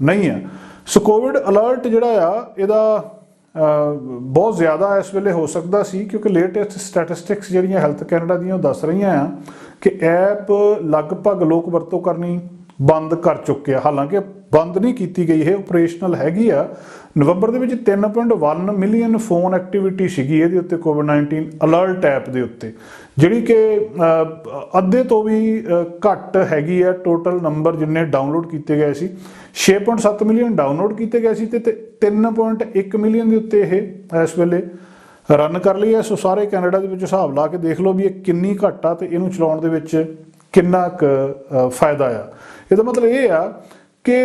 ਨਹੀਂ ਹੈ। ਸੋ ਕੋਵਿਡ ਅਲਰਟ ਜਿਹੜਾ ਆ ਇਹਦਾ ਬਹੁਤ ਜ਼ਿਆਦਾ ਇਸ ਵੇਲੇ ਹੋ ਸਕਦਾ ਸੀ, ਕਿਉਂਕਿ ਲੇਟੈਸਟ ਸਟੈਟਿਸਟਿਕਸ ਜਿਹੜੀਆਂ ਹੈਲਥ ਕੈਨੇਡਾ ਦੀਆਂ ਉਹ ਦੱਸ ਰਹੀਆਂ ਆ ਕਿ ਐਪ ਲਗਭਗ ਲੋਕ ਵਰਤੋਂ ਕਰਨੀ ਬੰਦ ਕਰ ਚੁੱਕੇ ਆ। ਹਾਲਾਂਕਿ ਬੰਦ ਨਹੀਂ ਕੀਤੀ ਗਈ, ਇਹ ਓਪਰੇਸ਼ਨਲ ਹੈਗੀ ਆ। ਨਵੰਬਰ ਦੇ ਵਿੱਚ 3.1 ਮਿਲੀਅਨ ਫੋਨ ਐਕਟੀਵਿਟੀ ਸੀਗੀ ਇਹਦੇ ਉੱਤੇ ਕੋਵਿਡ-19 ਅਲਰਟ ਐਪ ਦੇ ਉੱਤੇ, ਜਿਹੜੀ ਕਿ ਅੱਧੇ ਤੋਂ ਵੀ ਘੱਟ ਹੈਗੀ ਆ ਟੋਟਲ ਨੰਬਰ ਜਿੰਨੇ ਡਾਊਨਲੋਡ ਕੀਤੇ ਗਏ ਸੀ। 6.7 ਮਿਲੀਅਨ ਡਾਊਨਲੋਡ ਕੀਤੇ ਗਏ ਸੀ ਤੇ 3.1 ਮਿਲੀਅਨ ਦੇ ਉੱਤੇ ਇਹ ਇਸ ਵੇਲੇ ਰਨ ਕਰ ਲਈ ਹੈ। ਸੋ ਸਾਰੇ ਕੈਨੇਡਾ ਦੇ ਵਿੱਚ ਹਿਸਾਬ ਲਾ ਕੇ ਦੇਖ ਲਓ ਵੀ ਇਹ ਕਿੰਨੀ ਘੱਟ ਆ ਤੇ ਇਹਨੂੰ ਚਲਾਉਣ ਦੇ ਵਿੱਚ ਕਿੰਨਾ ਕੁ ਫਾਇਦਾ ਆ। ਇਹਦਾ ਮਤਲਬ ਇਹ ਆ ਕਿ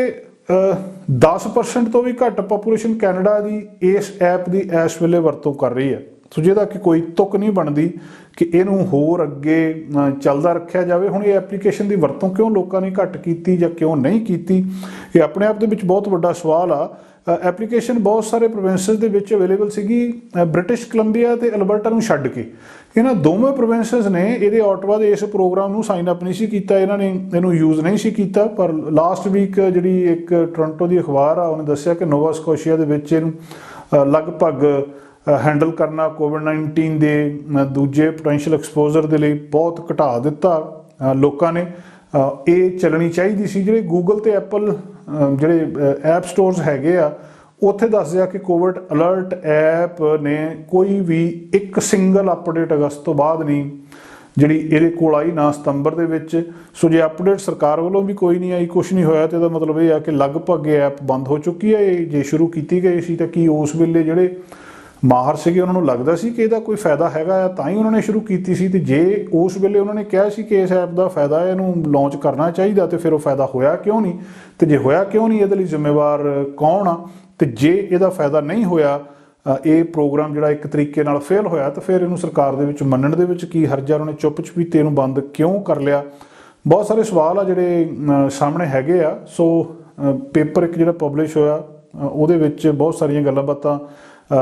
10% ਤੋਂ ਵੀ ਘੱਟ ਪਾਪੂਲੇਸ਼ਨ ਕੈਨੇਡਾ ਦੀ ਇਸ ਐਪ ਦੀ ਇਸ ਵੇਲੇ ਵਰਤੋਂ ਕਰ ਰਹੀ ਹੈ। ਸੋ ਜਿਹਦਾ ਕਿ ਕੋਈ ਤੁਕ ਨਹੀਂ ਬਣਦੀ ਕਿ ਇਹਨੂੰ ਹੋਰ ਅੱਗੇ ਚੱਲਦਾ ਰੱਖਿਆ ਜਾਵੇ। ਹੁਣ ਇਹ ਐਪਲੀਕੇਸ਼ਨ ਦੀ ਵਰਤੋਂ ਕਿਉਂ ਲੋਕਾਂ ਨੇ ਘੱਟ ਕੀਤੀ ਜਾਂ ਕਿਉਂ ਨਹੀਂ ਕੀਤੀ, ਇਹ ਆਪਣੇ ਆਪ ਦੇ ਵਿੱਚ ਬਹੁਤ ਵੱਡਾ ਸਵਾਲ ਆ। ਐਪਲੀਕੇਸ਼ਨ ਬਹੁਤ ਸਾਰੇ ਪ੍ਰੋਵਿੰਸਿਸ ਦੇ ਵਿੱਚ ਅਵੇਲੇਬਲ ਸੀਗੀ, ਬ੍ਰਿਟਿਸ਼ ਕੋਲੰਬੀਆ ਤੇ ਅਲਬਰਟਾ ਨੂੰ ਛੱਡ ਕੇ। ਇਹਨਾਂ ਦੋਵੇਂ ਪ੍ਰੋਵਿੰਸਿਸ ਨੇ ਇਹਦੇ ਆਟਵਾ ਦੇ ਇਸ ਪ੍ਰੋਗਰਾਮ ਨੂੰ ਸਾਈਨ ਅਪ ਨਹੀਂ ਸੀ ਕੀਤਾ, ਇਹਨਾਂ ਨੇ ਇਹਨੂੰ ਯੂਜ਼ ਨਹੀਂ ਸੀ ਕੀਤਾ। ਪਰ ਲਾਸਟ ਵੀਕ ਜਿਹੜੀ ਇੱਕ ਟੋਰਾਂਟੋ ਦੀ ਅਖਬਾਰ ਆ ਉਹਨੇ ਦੱਸਿਆ ਕਿ ਨੋਵਾ ਸਕੋਸ਼ੀਆ ਦੇ ਵਿੱਚ ਇਹਨੂੰ ਲਗਭਗ ਹੈਂਡਲ ਕਰਨਾ ਕੋਵਿਡ-19 ਦੇ ਦੂਜੇ ਪੋਟੈਂਸ਼ੀਅਲ ਐਕਸਪੋਜ਼ਰ ਦੇ ਲਈ ਬਹੁਤ ਘਟਾ ਦਿੱਤਾ ਲੋਕਾਂ ਨੇ। ਇਹ ਚੱਲਣੀ ਚਾਹੀਦੀ ਸੀ। ਜਿਹੜੇ ਗੂਗਲ ਤੇ ਐਪਲ ਜਿਹੜੇ ਐਪ ਸਟੋਰਸ ਹੈਗੇ ਆ ਉੱਥੇ ਦੱਸਦੇ ਆ ਕਿ ਕੋਵਿਡ ਅਲਰਟ ਐਪ ਨੇ ਕੋਈ ਵੀ ਇੱਕ ਸਿੰਗਲ ਅਪਡੇਟ ਅਗਸਤ ਤੋਂ ਬਾਅਦ ਨਹੀਂ ਜਿਹੜੀ ਇਹਦੇ ਕੋਲ ਆਈ, ਨਾ ਸਤੰਬਰ ਦੇ ਵਿੱਚ। ਸੋ ਜੇ ਅਪਡੇਟ ਸਰਕਾਰ ਵੱਲੋਂ ਵੀ ਕੋਈ ਨਹੀਂ ਆਈ, ਕੁਛ ਨਹੀਂ ਹੋਇਆ, ਤੇ ਇਹਦਾ ਮਤਲਬ ਇਹ ਆ ਕਿ ਲਗਭਗ ਇਹ ਐਪ ਬੰਦ ਹੋ ਚੁੱਕੀ ਹੈ। ਇਹ ਜੇ ਸ਼ੁਰੂ ਕੀਤੀ ਗਈ ਸੀ ਤਾਂ ਕੀ ਉਸ ਵੇਲੇ ਜਿਹੜੇ ਮਾਹਰ ਸੀਗੇ ਉਹਨਾਂ ਨੂੰ ਲੱਗਦਾ ਸੀ ਕਿ ਇਹਦਾ ਕੋਈ ਫਾਇਦਾ ਹੈਗਾ ਆ, ਤਾਂ ਹੀ ਉਹਨਾਂ ਨੇ ਸ਼ੁਰੂ ਕੀਤੀ ਸੀ। ਤੇ ਜੇ ਉਸ ਵੇਲੇ ਉਹਨਾਂ ਨੇ ਕਿਹਾ ਸੀ ਕਿ ਇਸ ਐਪ ਦਾ ਫਾਇਦਾ ਹੈ, ਇਹਨੂੰ ਲਾਂਚ ਕਰਨਾ ਚਾਹੀਦਾ, ਤੇ ਫਿਰ ਉਹ ਫਾਇਦਾ ਹੋਇਆ ਕਿਉਂ ਨਹੀਂ? ਤੇ ਜੇ ਹੋਇਆ ਕਿਉਂ ਨਹੀਂ, ਇਹਦੇ ਲਈ ਜ਼ਿੰਮੇਵਾਰ ਕੌਣ ਆ? ਤੇ ਜੇ ਇਹਦਾ ਫਾਇਦਾ ਨਹੀਂ ਹੋਇਆ, ਇਹ ਪ੍ਰੋਗਰਾਮ ਜਿਹੜਾ ਇੱਕ ਤਰੀਕੇ ਨਾਲ ਫੇਲ ਹੋਇਆ, ਤਾਂ ਫਿਰ ਇਹਨੂੰ ਸਰਕਾਰ ਦੇ ਵਿੱਚ ਮੰਨਣ ਦੇ ਵਿੱਚ ਕੀ ਹਰਜ ਆ? ਉਹਨਾਂ ਨੇ ਚੁੱਪ ਚਪੀਤੇ ਇਹਨੂੰ ਬੰਦ ਕਿਉਂ ਕਰ ਲਿਆ? ਬਹੁਤ ਸਾਰੇ ਸਵਾਲ ਆ ਜਿਹੜੇ ਸਾਹਮਣੇ ਹੈਗੇ ਆ। ਸੋ ਪੇਪਰ ਇੱਕ ਜਿਹੜਾ ਪਬਲਿਸ਼ ਹੋਇਆ ਉਹਦੇ ਵਿੱਚ ਬਹੁਤ ਸਾਰੀਆਂ ਗੱਲਾਂ ਬਾਤਾਂ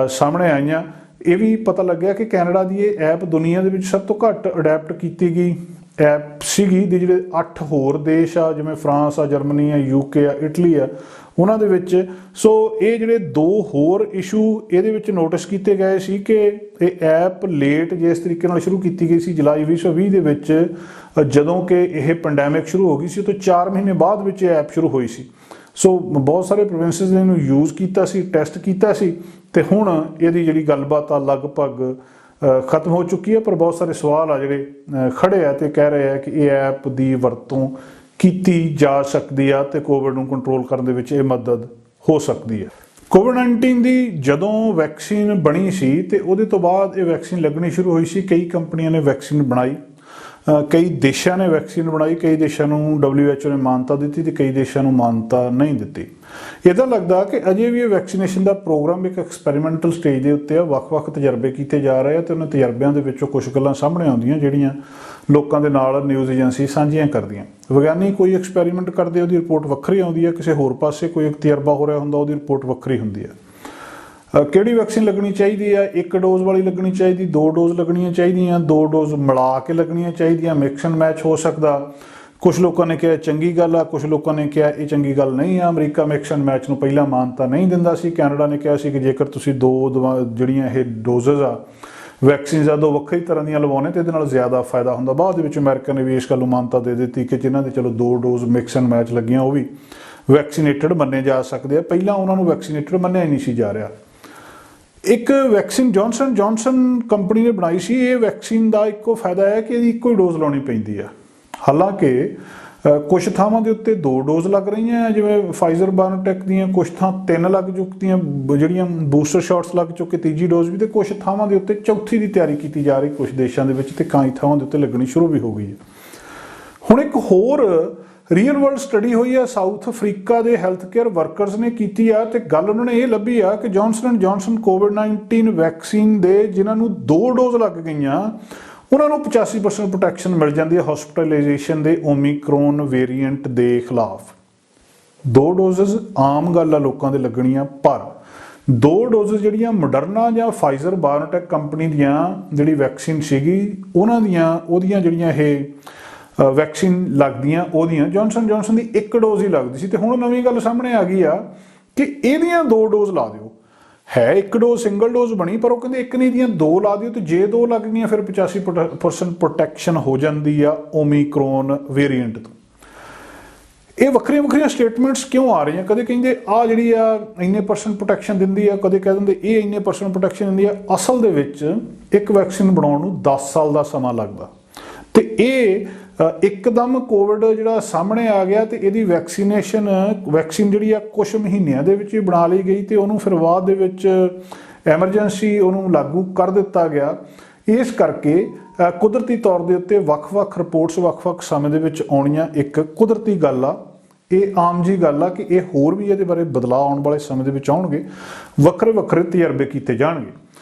ਸਾਹਮਣੇ ਆਈਆਂ। ਇਹ ਵੀ ਪਤਾ ਲੱਗਿਆ ਕਿ ਕੈਨੇਡਾ ਦੀ ਇਹ ਐਪ ਦੁਨੀਆ ਦੇ ਵਿੱਚ ਸਭ ਤੋਂ ਘੱਟ ਅਡੈਪਟ ਕੀਤੀ ਗਈ ਐਪ ਸੀਗੀ। ਦੇ ਜਿਹੜੇ 8 ਹੋਰ ਦੇਸ਼ ਆ ਜਿਵੇਂ ਫਰਾਂਸ ਆ, ਜਰਮਨੀ ਆ, UK ਆ, ਇਟਲੀ ਆ, ਉਹਨਾਂ ਦੇ ਵਿੱਚ। ਸੋ ਇਹ ਜਿਹੜੇ 2 ਹੋਰ ਇਸ਼ੂ ਇਹਦੇ ਵਿੱਚ ਨੋਟਿਸ ਕੀਤੇ ਗਏ ਸੀ ਕਿ ਇਹ ਐਪ ਲੇਟ ਜਿਸ ਤਰੀਕੇ ਨਾਲ ਸ਼ੁਰੂ ਕੀਤੀ ਗਈ ਸੀ ਜੁਲਾਈ 2020 ਦੇ ਵਿੱਚ, ਜਦੋਂ ਕਿ ਇਹ ਪੈਂਡੈਮਿਕ ਸ਼ੁਰੂ ਹੋ ਗਈ ਸੀ, ਤੋਂ 4 ਮਹੀਨੇ ਬਾਅਦ ਵਿੱਚ ਇਹ ਐਪ ਸ਼ੁਰੂ ਹੋਈ ਸੀ। ਸੋ ਬਹੁਤ ਸਾਰੇ ਪ੍ਰੋਵਿੰਸਿਸ ਨੇ ਇਹਨੂੰ ਯੂਜ਼ ਕੀਤਾ ਸੀ, ਟੈਸਟ ਕੀਤਾ ਸੀ, ਤੇ ਹੁਣ ਇਹਦੀ ਜਿਹੜੀ ਗੱਲਬਾਤ ਆ ਲਗਭਗ ਖਤਮ ਹੋ ਚੁੱਕੀ ਹੈ। ਪਰ ਬਹੁਤ ਸਾਰੇ ਸਵਾਲ ਆ ਜਿਹੜੇ ਖੜੇ ਆ ਤੇ ਕਹਿ ਰਹੇ ਆ ਕਿ ਇਹ ਐਪ ਦੀ ਵਰਤੋਂ ਕੀਤੀ ਜਾ ਸਕਦੀ ਆ ਤੇ ਕੋਵਿਡ ਨੂੰ ਕੰਟਰੋਲ ਕਰਨ ਦੇ ਵਿੱਚ ਇਹ ਮਦਦ ਹੋ ਸਕਦੀ ਹੈ। ਕੋਵਿਡ-19 ਦੀ ਜਦੋਂ ਵੈਕਸੀਨ ਬਣੀ ਸੀ ਤੇ ਉਹਦੇ ਤੋਂ ਬਾਅਦ ਇਹ ਵੈਕਸੀਨ ਲੱਗਣੀ ਸ਼ੁਰੂ ਹੋਈ ਸੀ। ਕਈ ਕੰਪਨੀਆਂ ਨੇ ਵੈਕਸੀਨ ਬਣਾਈ, ਕਈ ਦੇਸ਼ਾਂ ਨੇ ਵੈਕਸੀਨ ਬਣਾਈ, ਕਈ ਦੇਸ਼ਾਂ ਨੂੰ WHO ਨੇ ਮਾਨਤਾ ਦਿੱਤੀ ਤੇ ਕਈ ਦੇਸ਼ਾਂ ਨੂੰ ਮਾਨਤਾ ਨਹੀਂ ਦਿੱਤੀ। ਇੱਦਾਂ ਲੱਗਦਾ ਕਿ ਅਜੇ ਵੀ ਇਹ ਵੈਕਸੀਨੇਸ਼ਨ ਦਾ ਪ੍ਰੋਗਰਾਮ ਇੱਕ ਐਕਸਪੈਰੀਮੈਂਟਲ ਸਟੇਜ ਦੇ ਉੱਤੇ ਆ। ਵੱਖ-ਵੱਖ ਤਜਰਬੇ ਕੀਤੇ ਜਾ ਰਹੇ ਆ ਤੇ ਉਹਨਾਂ ਤਜਰਬਿਆਂ ਦੇ ਵਿੱਚੋਂ ਕੁਝ ਗੱਲਾਂ ਸਾਹਮਣੇ ਆਉਂਦੀਆਂ ਜਿਹੜੀਆਂ ਲੋਕਾਂ ਦੇ ਨਾਲ ਨਿਊਜ਼ ਏਜੰਸੀ ਸਾਂਝੀਆਂ ਕਰਦੀਆਂ। ਵਿਗਿਆਨੀ ਕੋਈ ਐਕਸਪੈਰੀਮੈਂਟ ਕਰਦੇ, ਉਹਦੀ ਰਿਪੋਰਟ ਵੱਖਰੀ ਆਉਂਦੀ ਹੈ। ਕਿਸੇ ਹੋਰ ਪਾਸੇ ਕੋਈ ਤਜਰਬਾ ਹੋ ਰਿਹਾ ਹੁੰਦਾ, ਉਹਦੀ ਰਿਪੋਰਟ ਵੱਖਰੀ ਹੁੰਦੀ ਹੈ। ਕਿਹੜੀ ਵੈਕਸੀਨ ਲੱਗਣੀ ਚਾਹੀਦੀ ਆ? 1 ਡੋਜ਼ ਵਾਲੀ ਲੱਗਣੀ ਚਾਹੀਦੀ, 2 ਡੋਜ਼ ਲੱਗਣੀਆਂ ਚਾਹੀਦੀਆਂ, 2 ਡੋਜ਼ ਮਿਲਾ ਕੇ ਲੱਗਣੀਆਂ ਚਾਹੀਦੀਆਂ, ਮਿਕਸ ਐਂਡ ਮੈਚ ਹੋ ਸਕਦਾ। ਕੁਝ ਲੋਕਾਂ ਨੇ ਕਿਹਾ ਚੰਗੀ ਗੱਲ ਆ, ਕੁਝ ਲੋਕਾਂ ਨੇ ਕਿਹਾ ਇਹ ਚੰਗੀ ਗੱਲ ਨਹੀਂ ਆ। ਅਮਰੀਕਾ ਮਿਕਸ ਐਂਡ ਮੈਚ ਨੂੰ ਪਹਿਲਾਂ ਮਾਨਤਾ ਨਹੀਂ ਦਿੰਦਾ ਸੀ। ਕੈਨੇਡਾ ਨੇ ਕਿਹਾ ਸੀ ਕਿ ਜੇਕਰ ਤੁਸੀਂ 2 ਜਿਹੜੀਆਂ ਇਹ ਡੋਜ਼ਸ ਆ ਵੈਕਸੀਨਸ ਆ 2 ਵੱਖਰੀ ਤਰ੍ਹਾਂ ਦੀਆਂ ਲਵਾਉਣੇ ਤੇ ਇਹਦੇ ਨਾਲ ਜ਼ਿਆਦਾ ਫਾਇਦਾ ਹੁੰਦਾ। ਬਾਅਦ ਦੇ ਵਿੱਚ ਅਮਰੀਕਾ ਨੇ ਵੀ ਇਸ ਗੱਲ ਨੂੰ ਮਾਨਤਾ ਦੇ ਦਿੱਤੀ ਕਿ ਜਿਨ੍ਹਾਂ ਦੇ ਚਲੋ 2 ਡੋਜ਼ ਮਿਕਸ ਐਂਡ ਮੈਚ ਲੱਗੀਆਂ ਉਹ ਵੀ ਵੈਕਸੀਨੇਟਡ ਮੰਨੇ ਜਾ ਸਕਦੇ ਆ। ਪਹਿਲਾਂ ਉਹਨਾਂ ਨੂੰ ਵੈਕਸੀਨੇਟਡ ਮੰਨਿਆ ਹੀ ਨਹੀਂ ਸੀ ਜਾ ਰਿਹਾ। ਇੱਕ ਵੈਕਸੀਨ ਜੌਨਸਨ ਕੰਪਨੀ ਨੇ ਬਣਾਈ ਸੀ। ਇਹ ਵੈਕਸੀਨ ਦਾ ਇੱਕੋ ਫਾਇਦਾ ਹੈ ਕਿ ਇਹਦੀ ਇੱਕੋ ਹੀ ਡੋਜ਼ ਲਾਉਣੀ ਪੈਂਦੀ ਆ। ਹਾਲਾਂਕਿ ਕੁਛ ਥਾਵਾਂ ਦੇ ਉੱਤੇ 2 ਡੋਜ਼ ਲੱਗ ਰਹੀਆਂ, ਜਿਵੇਂ ਫਾਈਜ਼ਰ ਬਾਇਓਟੈਕ ਦੀਆਂ, ਕੁਛ ਥਾਂ 3 ਲੱਗ ਚੁੱਕੀਆਂ ਜਿਹੜੀਆਂ ਬੂਸਟਰ ਸ਼ਾਟਸ ਲੱਗ ਚੁੱਕੇ, ਤੀਜੀ ਡੋਜ਼ ਵੀ, ਤੇ ਕੁਛ ਥਾਵਾਂ ਦੇ ਉੱਤੇ ਚੌਥੀ ਦੀ ਤਿਆਰੀ ਕੀਤੀ ਜਾ ਰਹੀ ਕੁਛ ਦੇਸ਼ਾਂ ਦੇ ਵਿੱਚ, ਤੇ ਕਈ ਥਾਵਾਂ ਦੇ ਉੱਤੇ ਲੱਗਣੀ ਸ਼ੁਰੂ ਵੀ ਹੋ ਗਈ ਹੈ। ਹੁਣ ਇੱਕ ਹੋਰ ਰੀਅਲ ਵਰਲਡ ਸਟੱਡੀ ਹੋਈ ਆ, ਸਾਊਥ ਅਫਰੀਕਾ ਦੇ ਹੈਲਥ ਕੇਅਰ ਵਰਕਰਸ ਨੇ ਕੀਤੀ ਆ, ਤੇ ਗੱਲ ਉਹਨਾਂ ਨੇ ਇਹ ਲੱਭੀ ਆ ਕਿ ਜੌਨਸਨ ਕੋਵਿਡ-19 ਵੈਕਸੀਨ ਦੇ ਜਿਨ੍ਹਾਂ ਨੂੰ 2 ਡੋਜ਼ ਲੱਗ ਗਈਆਂ ਉਹਨਾਂ ਨੂੰ 85% ਪ੍ਰੋਟੈਕਸ਼ਨ ਮਿਲ ਜਾਂਦੀ ਹੈ ਹਸਪੀਟਲਾਈਜੇਸ਼ਨ ਦੇ ਓਮੀਕਰੋਨ ਵੇਰੀਐਂਟ ਦੇ ਖਿਲਾਫ। 2 ਡੋਜ਼ਸ ਆਮ ਗੱਲ ਆ ਲੋਕਾਂ ਦੇ ਲੱਗਣੀਆਂ, ਪਰ 2 ਡੋਜ਼ਸ ਜਿਹੜੀਆਂ ਮੋਡਰਨਾ ਜਾਂ ਫਾਈਜ਼ਰ ਬਾਇਓਟੈਕ ਕੰਪਨੀ ਦੀਆਂ ਜਿਹੜੀ ਵੈਕਸੀਨ ਸੀਗੀ ਉਹਦੀਆਂ ਜਿਹੜੀਆਂ ਇਹ ਵੈਕਸੀਨ ਲੱਗਦੀਆਂ, ਉਹਦੀਆਂ ਜੌਨਸਨ ਦੀ 1 ਡੋਜ਼ ਹੀ ਲੱਗਦੀ ਸੀ। ਤੇ ਹੁਣ ਨਵੀਂ ਗੱਲ ਸਾਹਮਣੇ ਆ ਗਈ ਆ ਕਿ ਇਹਦੀਆਂ 2 ਡੋਜ਼ ਲਾ ਦਿਓ। ਹੈ 1 ਡੋਜ਼ ਸਿੰਗਲ ਡੋਜ਼ ਬਣੀ, ਪਰ ਉਹ ਕਹਿੰਦੇ 1 ਨਹੀਂ ਦੀਆਂ 2 ਲਾ ਦਿਓ, ਤੇ ਜੇ 2 ਲੱਗ ਗਈਆਂ ਫਿਰ 85% ਪ੍ਰੋਟੈਕਸ਼ਨ ਹੋ ਜਾਂਦੀ ਆ ਓਮੀਕਰੋਨ ਵੇਰੀਐਂਟ ਤੋਂ। ਇਹ ਵੱਖਰੀਆਂ ਸਟੇਟਮੈਂਟਸ ਕਿਉਂ ਆ ਰਹੀਆਂ? ਕਦੇ ਕਹਿੰਦੇ ਆ ਜਿਹੜੀ ਆ ਇੰਨੇ % ਪ੍ਰੋਟੈਕਸ਼ਨ ਦਿੰਦੀ ਆ, ਕਦੇ ਕਹਿ ਦਿੰਦੇ ਇਹ ਇੰਨੇ % ਪ੍ਰੋਟੈਕਸ਼ਨ ਦਿੰਦੀ ਆ। ਅਸਲ ਦੇ ਵਿੱਚ ਇੱਕ ਵੈਕਸੀਨ ਬਣਾਉਣ ਨੂੰ 10 ਸਾਲ ਦਾ ਸਮਾਂ ਲੱਗਦਾ, ਤੇ ਇਹ ਇੱਕਦਮ ਕੋਵਿਡ ਜਿਹੜਾ ਸਾਹਮਣੇ ਆ ਗਿਆ ਤੇ ਇਹਦੀ ਵੈਕਸੀਨ ਜਿਹੜੀ ਆ ਕੁਛ ਮਹੀਨਿਆਂ ਦੇ ਵਿੱਚ ਹੀ ਬਣਾ ਲਈ ਗਈ, ਤੇ ਉਹਨੂੰ ਫਿਰ ਬਾਅਦ ਦੇ ਵਿੱਚ ਐਮਰਜੈਂਸੀ ਉਹਨੂੰ ਲਾਗੂ ਕਰ ਦਿੱਤਾ ਗਿਆ। ਇਸ ਕਰਕੇ ਕੁਦਰਤੀ ਤੌਰ ਦੇ ਉੱਤੇ ਵੱਖ-ਵੱਖ ਰਿਪੋਰਟਸ ਵੱਖ-ਵੱਖ ਸਮੇਂ ਦੇ ਵਿੱਚ ਆਉਣੀਆਂ ਇੱਕ ਕੁਦਰਤੀ ਗੱਲ ਆ। ਇਹ ਆਮ ਜੀ ਗੱਲ ਆ ਕਿ ਇਹ ਹੋਰ ਵੀ ਇਹਦੇ ਬਾਰੇ ਬਦਲਾਅ ਆਉਣ ਵਾਲੇ ਸਮੇਂ ਦੇ ਵਿੱਚ ਆਉਣਗੇ, ਵੱਖਰੇ ਤਜਰਬੇ ਕੀਤੇ ਜਾਣਗੇ।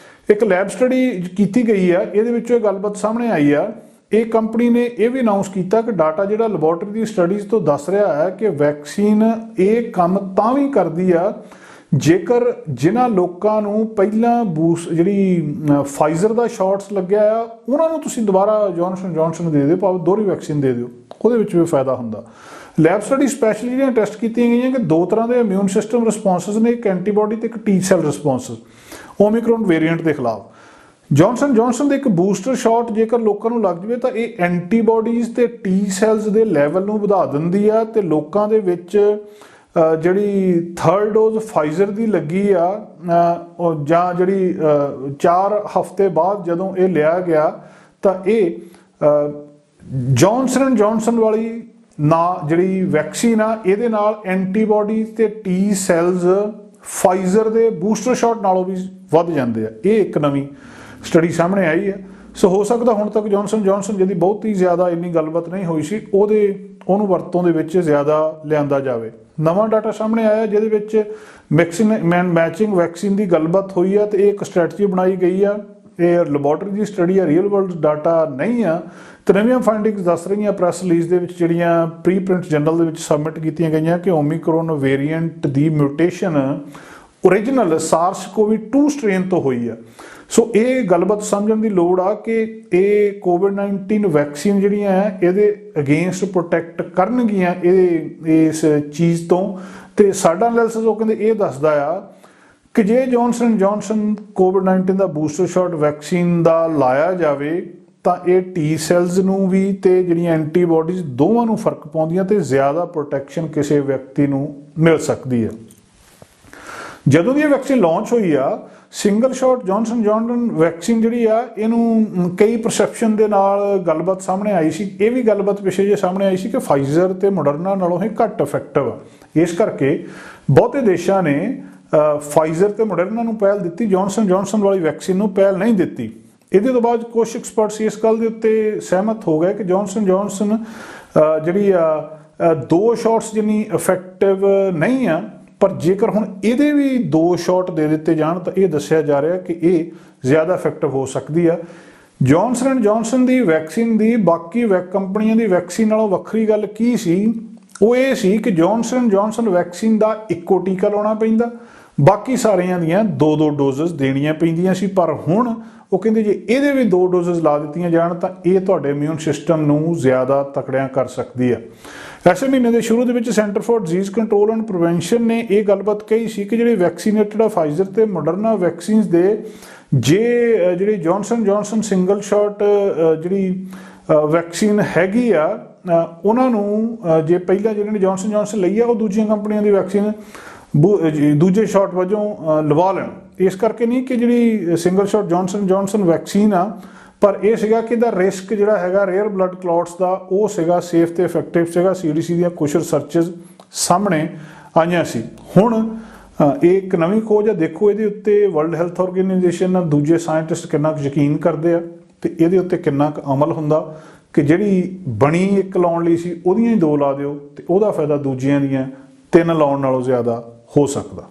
ਇੱਕ ਲੈਬ ਸਟੱਡੀ ਕੀਤੀ ਗਈ ਆ, ਇਹਦੇ ਵਿੱਚੋਂ ਇਹ ਗੱਲਬਾਤ ਸਾਹਮਣੇ ਆਈ ਆ। ਇਹ ਕੰਪਨੀ ਨੇ ਇਹ ਵੀ ਅਨਾਊਂਸ ਕੀਤਾ ਕਿ ਡਾਟਾ ਜਿਹੜਾ ਲੈਬੋਰੇਟਰੀ ਦੀ ਸਟੱਡੀਜ਼ ਤੋਂ ਦੱਸ ਰਿਹਾ ਹੈ ਕਿ ਵੈਕਸੀਨ ਇਹ ਕੰਮ ਤਾਂ ਵੀ ਕਰਦੀ ਆ ਜੇਕਰ ਜਿਨ੍ਹਾਂ ਲੋਕਾਂ ਨੂੰ ਪਹਿਲਾਂ ਜਿਹੜੀ ਫਾਈਜ਼ਰ ਦਾ ਸ਼ਾਟਸ ਲੱਗਿਆ ਆ ਉਹਨਾਂ ਨੂੰ ਤੁਸੀਂ ਦੁਬਾਰਾ ਜੌਨਸਨ ਦੇ ਦਿਓ, ਭਾਵੇਂ ਦੋਹਰੀ ਵੈਕਸੀਨ ਦੇ ਦਿਓ, ਉਹਦੇ ਵਿੱਚ ਵੀ ਫਾਇਦਾ ਹੁੰਦਾ। ਲੈਬ ਸਟੱਡੀ ਸਪੈਸ਼ਲੀ ਜਿਹੜੀਆਂ ਟੈਸਟ ਕੀਤੀਆਂ ਗਈਆਂ ਕਿ 2 ਤਰ੍ਹਾਂ ਦੇ ਇਮਿਊਨ ਸਿਸਟਮ ਰਿਸਪੌਂਸਸ ਨੇ, ਇੱਕ ਐਂਟੀਬਾਡੀ ਤੇ ਇੱਕ ਟੀ ਸੈਲ ਰਿਸਪੌਂਸਸ ਓਮੀਕਰੋਨ ਵੇਰੀਐਂਟ ਦੇ ਖਿਲਾਫ। ਜੌਨਸਨ ਦੇ ਇੱਕ ਬੂਸਟਰ ਸ਼ਾਟ ਜੇਕਰ ਲੋਕਾਂ ਨੂੰ ਲੱਗ ਜਾਵੇ ਤਾਂ ਇਹ ਐਂਟੀਬਾਡੀਜ਼ ਤੇ ਟੀ ਸੈਲਸ ਦੇ ਲੈਵਲ ਨੂੰ ਵਧਾ ਦਿੰਦੀ ਆ, ਤੇ ਲੋਕਾਂ ਦੇ ਵਿੱਚ ਜਿਹੜੀ 3rd ਡੋਜ਼ ਫਾਈਜ਼ਰ ਦੀ ਲੱਗੀ ਆ ਜਾਂ ਜਿਹੜੀ 4 ਹਫ਼ਤੇ ਬਾਅਦ ਜਦੋਂ ਇਹ ਲਿਆ ਗਿਆ ਤਾਂ ਇਹ ਜੌਨਸਨ ਵਾਲੀ ਜਿਹੜੀ ਵੈਕਸੀਨ ਆ ਇਹਦੇ ਨਾਲ ਐਂਟੀਬਾਡੀਜ਼ ਤੇ ਟੀ ਸੈਲਸ ਫਾਈਜ਼ਰ ਦੇ ਬੂਸਟਰ ਸ਼ਾਟ ਨਾਲੋਂ ਵੀ ਵੱਧ ਜਾਂਦੇ ਆ। ਇਹ ਇੱਕ ਨਵੀਂ ਸਟੱਡੀ ਸਾਹਮਣੇ ਆਈ ਹੈ। ਸੋ ਹੋ ਸਕਦਾ ਹੁਣ ਤੱਕ ਜੌਨਸਨ ਜਿਹਦੀ ਬਹੁਤੀ ਜ਼ਿਆਦਾ ਇੰਨੀ ਗੱਲਬਾਤ ਨਹੀਂ ਹੋਈ ਸੀ ਉਹਨੂੰ ਵਰਤੋਂ ਦੇ ਵਿੱਚ ਜ਼ਿਆਦਾ ਲਿਆਂਦਾ ਜਾਵੇ। ਨਵਾਂ ਡਾਟਾ ਸਾਹਮਣੇ ਆਇਆ ਜਿਹਦੇ ਵਿੱਚ ਮੈਚਿੰਗ ਵੈਕਸੀਨ ਦੀ ਗੱਲਬਾਤ ਹੋਈ ਆ, ਤੇ ਇਹ ਇੱਕ ਸਟ੍ਰੈਟਜੀ ਬਣਾਈ ਗਈ ਆ। ਇਹ ਲੈਬੋਰੇਟਰੀ ਦੀ ਸਟੱਡੀ ਆ, ਰੀਅਲ ਵਰਲਡ ਡਾਟਾ ਨਹੀਂ ਆ। ਤੇ ਨਵੀਆਂ ਫਾਈਂਡਿੰਗਸ ਦੱਸ ਰਹੀਆਂ ਪ੍ਰੈਸ ਰਿਲੀਜ਼ ਦੇ ਵਿੱਚ ਜਿਹੜੀਆਂ ਪ੍ਰੀ ਪ੍ਰਿੰਟ ਜਰਨਲ ਦੇ ਵਿੱਚ ਸਬਮਿਟ ਕੀਤੀਆਂ ਗਈਆਂ ਕਿ ਓਮੀਕਰੋਨ ਵੇਰੀਐਂਟ ਦੀ ਮਿਊਟੇਸ਼ਨ ਓਰੀਜਨਲ SARS-CoV-2 ਸਟ੍ਰੇਨ ਤੋਂ ਹੋਈ ਆ। ਸੋ ਇਹ ਗੱਲਬਾਤ ਸਮਝਣ ਦੀ ਲੋੜ ਆ ਕਿ ਇਹ ਕੋਵਿਡ-19 ਵੈਕਸੀਨ ਜਿਹੜੀਆਂ ਹੈ ਇਹਦੇ ਅਗੇਂਸਟ ਪ੍ਰੋਟੈਕਟ ਕਰਨਗੀਆਂ ਇਸ ਚੀਜ਼ ਤੋਂ। ਤੇ ਸਾਡਾ ਐਨਾਲਿਸਿਸ ਉਹ ਕਹਿੰਦੇ ਇਹ ਦੱਸਦਾ ਆ ਕਿ ਜੇ ਜੌਨਸਨ ਕੋਵਿਡ-19 ਦਾ ਬੂਸਟਰ ਸ਼ਾਟ ਵੈਕਸੀਨ ਦਾ ਲਾਇਆ ਜਾਵੇ ਤਾਂ ਇਹ ਟੀ ਸੈਲਸ ਨੂੰ ਵੀ ਤੇ ਜਿਹੜੀਆਂ ਐਂਟੀਬਾਡੀਜ਼ ਦੋਵਾਂ ਨੂੰ ਫਰਕ ਪਾਉਂਦੀਆਂ ਤੇ ਜ਼ਿਆਦਾ ਪ੍ਰੋਟੈਕਸ਼ਨ ਕਿਸੇ ਵਿਅਕਤੀ ਨੂੰ ਮਿਲ ਸਕਦੀ ਹੈ। ਜਦੋਂ ਦੀ ਇਹ ਵੈਕਸੀਨ ਲਾਂਚ ਹੋਈ ਆ, ਸਿੰਗਲ ਸ਼ਾਟ ਜੌਨਸਨ ਵੈਕਸੀਨ ਜਿਹੜੀ ਆ ਇਹਨੂੰ ਕਈ ਪਰਸੈਪਸ਼ਨ ਦੇ ਨਾਲ ਗੱਲਬਾਤ ਸਾਹਮਣੇ ਆਈ ਸੀ। ਇਹ ਵੀ ਗੱਲਬਾਤ ਪਿੱਛੇ ਜੇ ਸਾਹਮਣੇ ਆਈ ਸੀ ਕਿ ਫਾਈਜ਼ਰ ਤੇ ਮੋਡਰਨਾ ਨਾਲੋਂ ਇਹ ਘੱਟ ਇਫੈਕਟਿਵ ਆ। ਇਸ ਕਰਕੇ ਬਹੁਤੇ ਦੇਸ਼ਾਂ ਨੇ ਫਾਈਜ਼ਰ ਤੇ ਮੋਡਰਨਾ ਨੂੰ ਪਹਿਲ ਦਿੱਤੀ, ਜੌਨਸਨ ਵਾਲੀ ਵੈਕਸੀਨ ਨੂੰ ਪਹਿਲ ਨਹੀਂ ਦਿੱਤੀ। ਇਹਦੇ ਤੋਂ ਬਾਅਦ ਕੁਝ ਐਕਸਪਰਟਸ ਇਸ ਗੱਲ ਦੇ ਉੱਤੇ ਸਹਿਮਤ ਹੋ ਗਏ ਕਿ ਜੌਨਸਨ ਜਿਹੜੀ ਆ 2 ਸ਼ਾਟਸ ਜਿੰਨੀ ਇਫੈਕਟਿਵ ਨਹੀਂ ਆ, ਪਰ ਜੇਕਰ ਹੁਣ ਇਹਦੇ ਵੀ 2 ਸ਼ਾਟ ਦੇ ਦਿੱਤੇ ਜਾਣ ਤਾਂ ਇਹ ਦੱਸਿਆ ਜਾ ਰਿਹਾ ਕਿ ਇਹ ਜ਼ਿਆਦਾ ਇਫੈਕਟਿਵ ਹੋ ਸਕਦੀ ਆ। ਜੌਨਸਨ ਦੀ ਵੈਕਸੀਨ ਦੀ ਬਾਕੀ ਕੰਪਨੀਆਂ ਦੀ ਵੈਕਸੀਨ ਨਾਲੋਂ ਵੱਖਰੀ ਗੱਲ ਕੀ ਸੀ? ਉਹ ਇਹ ਸੀ ਕਿ ਜੌਨਸਨ ਵੈਕਸੀਨ ਦਾ ਇੱਕੋ ਟੀਕਾ ਲਾਉਣਾ ਪੈਂਦਾ, ਬਾਕੀ ਸਾਰਿਆਂ ਦੀਆਂ 2-2 ਡੋਜ਼ਸ ਦੇਣੀਆਂ ਪੈਂਦੀਆਂ ਸੀ। ਪਰ ਹੁਣ ਉਹ ਕਹਿੰਦੇ ਜੇ ਇਹਦੇ ਵੀ 2 ਡੋਜ਼ਸ ਲਾ ਦਿੱਤੀਆਂ ਜਾਣ ਤਾਂ ਇਹ ਤੁਹਾਡੇ ਇਮਿਊਨ ਸਿਸਟਮ ਨੂੰ ਜ਼ਿਆਦਾ ਤਕੜਿਆਂ ਕਰ ਸਕਦੀ ਆ। ਐਸੇ ਮਹੀਨੇ ਦੇ ਸ਼ੁਰੂ ਦੇ ਵਿੱਚ centre for disease control and prevention ਨੇ ਇਹ ਗੱਲਬਾਤ ਕਹੀ ਸੀ ਕਿ ਜਿਹੜੇ ਵੈਕਸੀਨੇਟਡ ਆ ਫਾਈਜ਼ਰ ਤੇ ਮੋਡਰਨਾ ਵੈਕਸੀਨਸ ਦੇ ਜਿਹੜੀ ਜੌਨਸਨ ਸਿੰਗਲ ਸ਼ਾਟ ਜਿਹੜੀ ਵੈਕਸੀਨ ਹੈਗੀ ਆ ਉਹਨਾਂ ਨੂੰ ਜੇ ਪਹਿਲਾਂ ਜਿਹਨਾਂ ਨੇ ਜੌਨਸਨ ਲਈ ਆ ਉਹ ਦੂਜੀਆਂ ਕੰਪਨੀਆਂ ਦੀ ਵੈਕਸੀਨ ਦੂਜੇ ਸ਼ਾਟ ਵਜੋਂ ਲਵਾ ਲੈਣ। ਇਸ ਕਰਕੇ ਨਹੀਂ ਕਿ ਜਿਹੜੀ ਸਿੰਗਲ ਸ਼ਾਟ ਜੌਨਸਨ ਵੈਕਸੀਨ ਆ पर यह सीगा कि दा रिस्क जिहड़ा हैगा रेयर ब्लड क्लॉट्स का वो सीगा सेफ ते इफैक्टिव सीगा। CDC ਦੀਆਂ कुछ रिसर्चेस सामने आईयां सी। हुण एक नवीं खोज है, देखो ये उत्ते वर्ल्ड हैल्थ ऑर्गेनाइजेशन दूजे साइंटिस्ट कितना यकीन करते हैं तो ये उत्ते कितना अमल हुंदा कि जिहड़ी बनी एक लाउण लई सी उहदियां ही 2 ला दिओ ते उहदा फायदा दूजियां दियां 3 लाउण नालों ज़्यादा हो सकदा।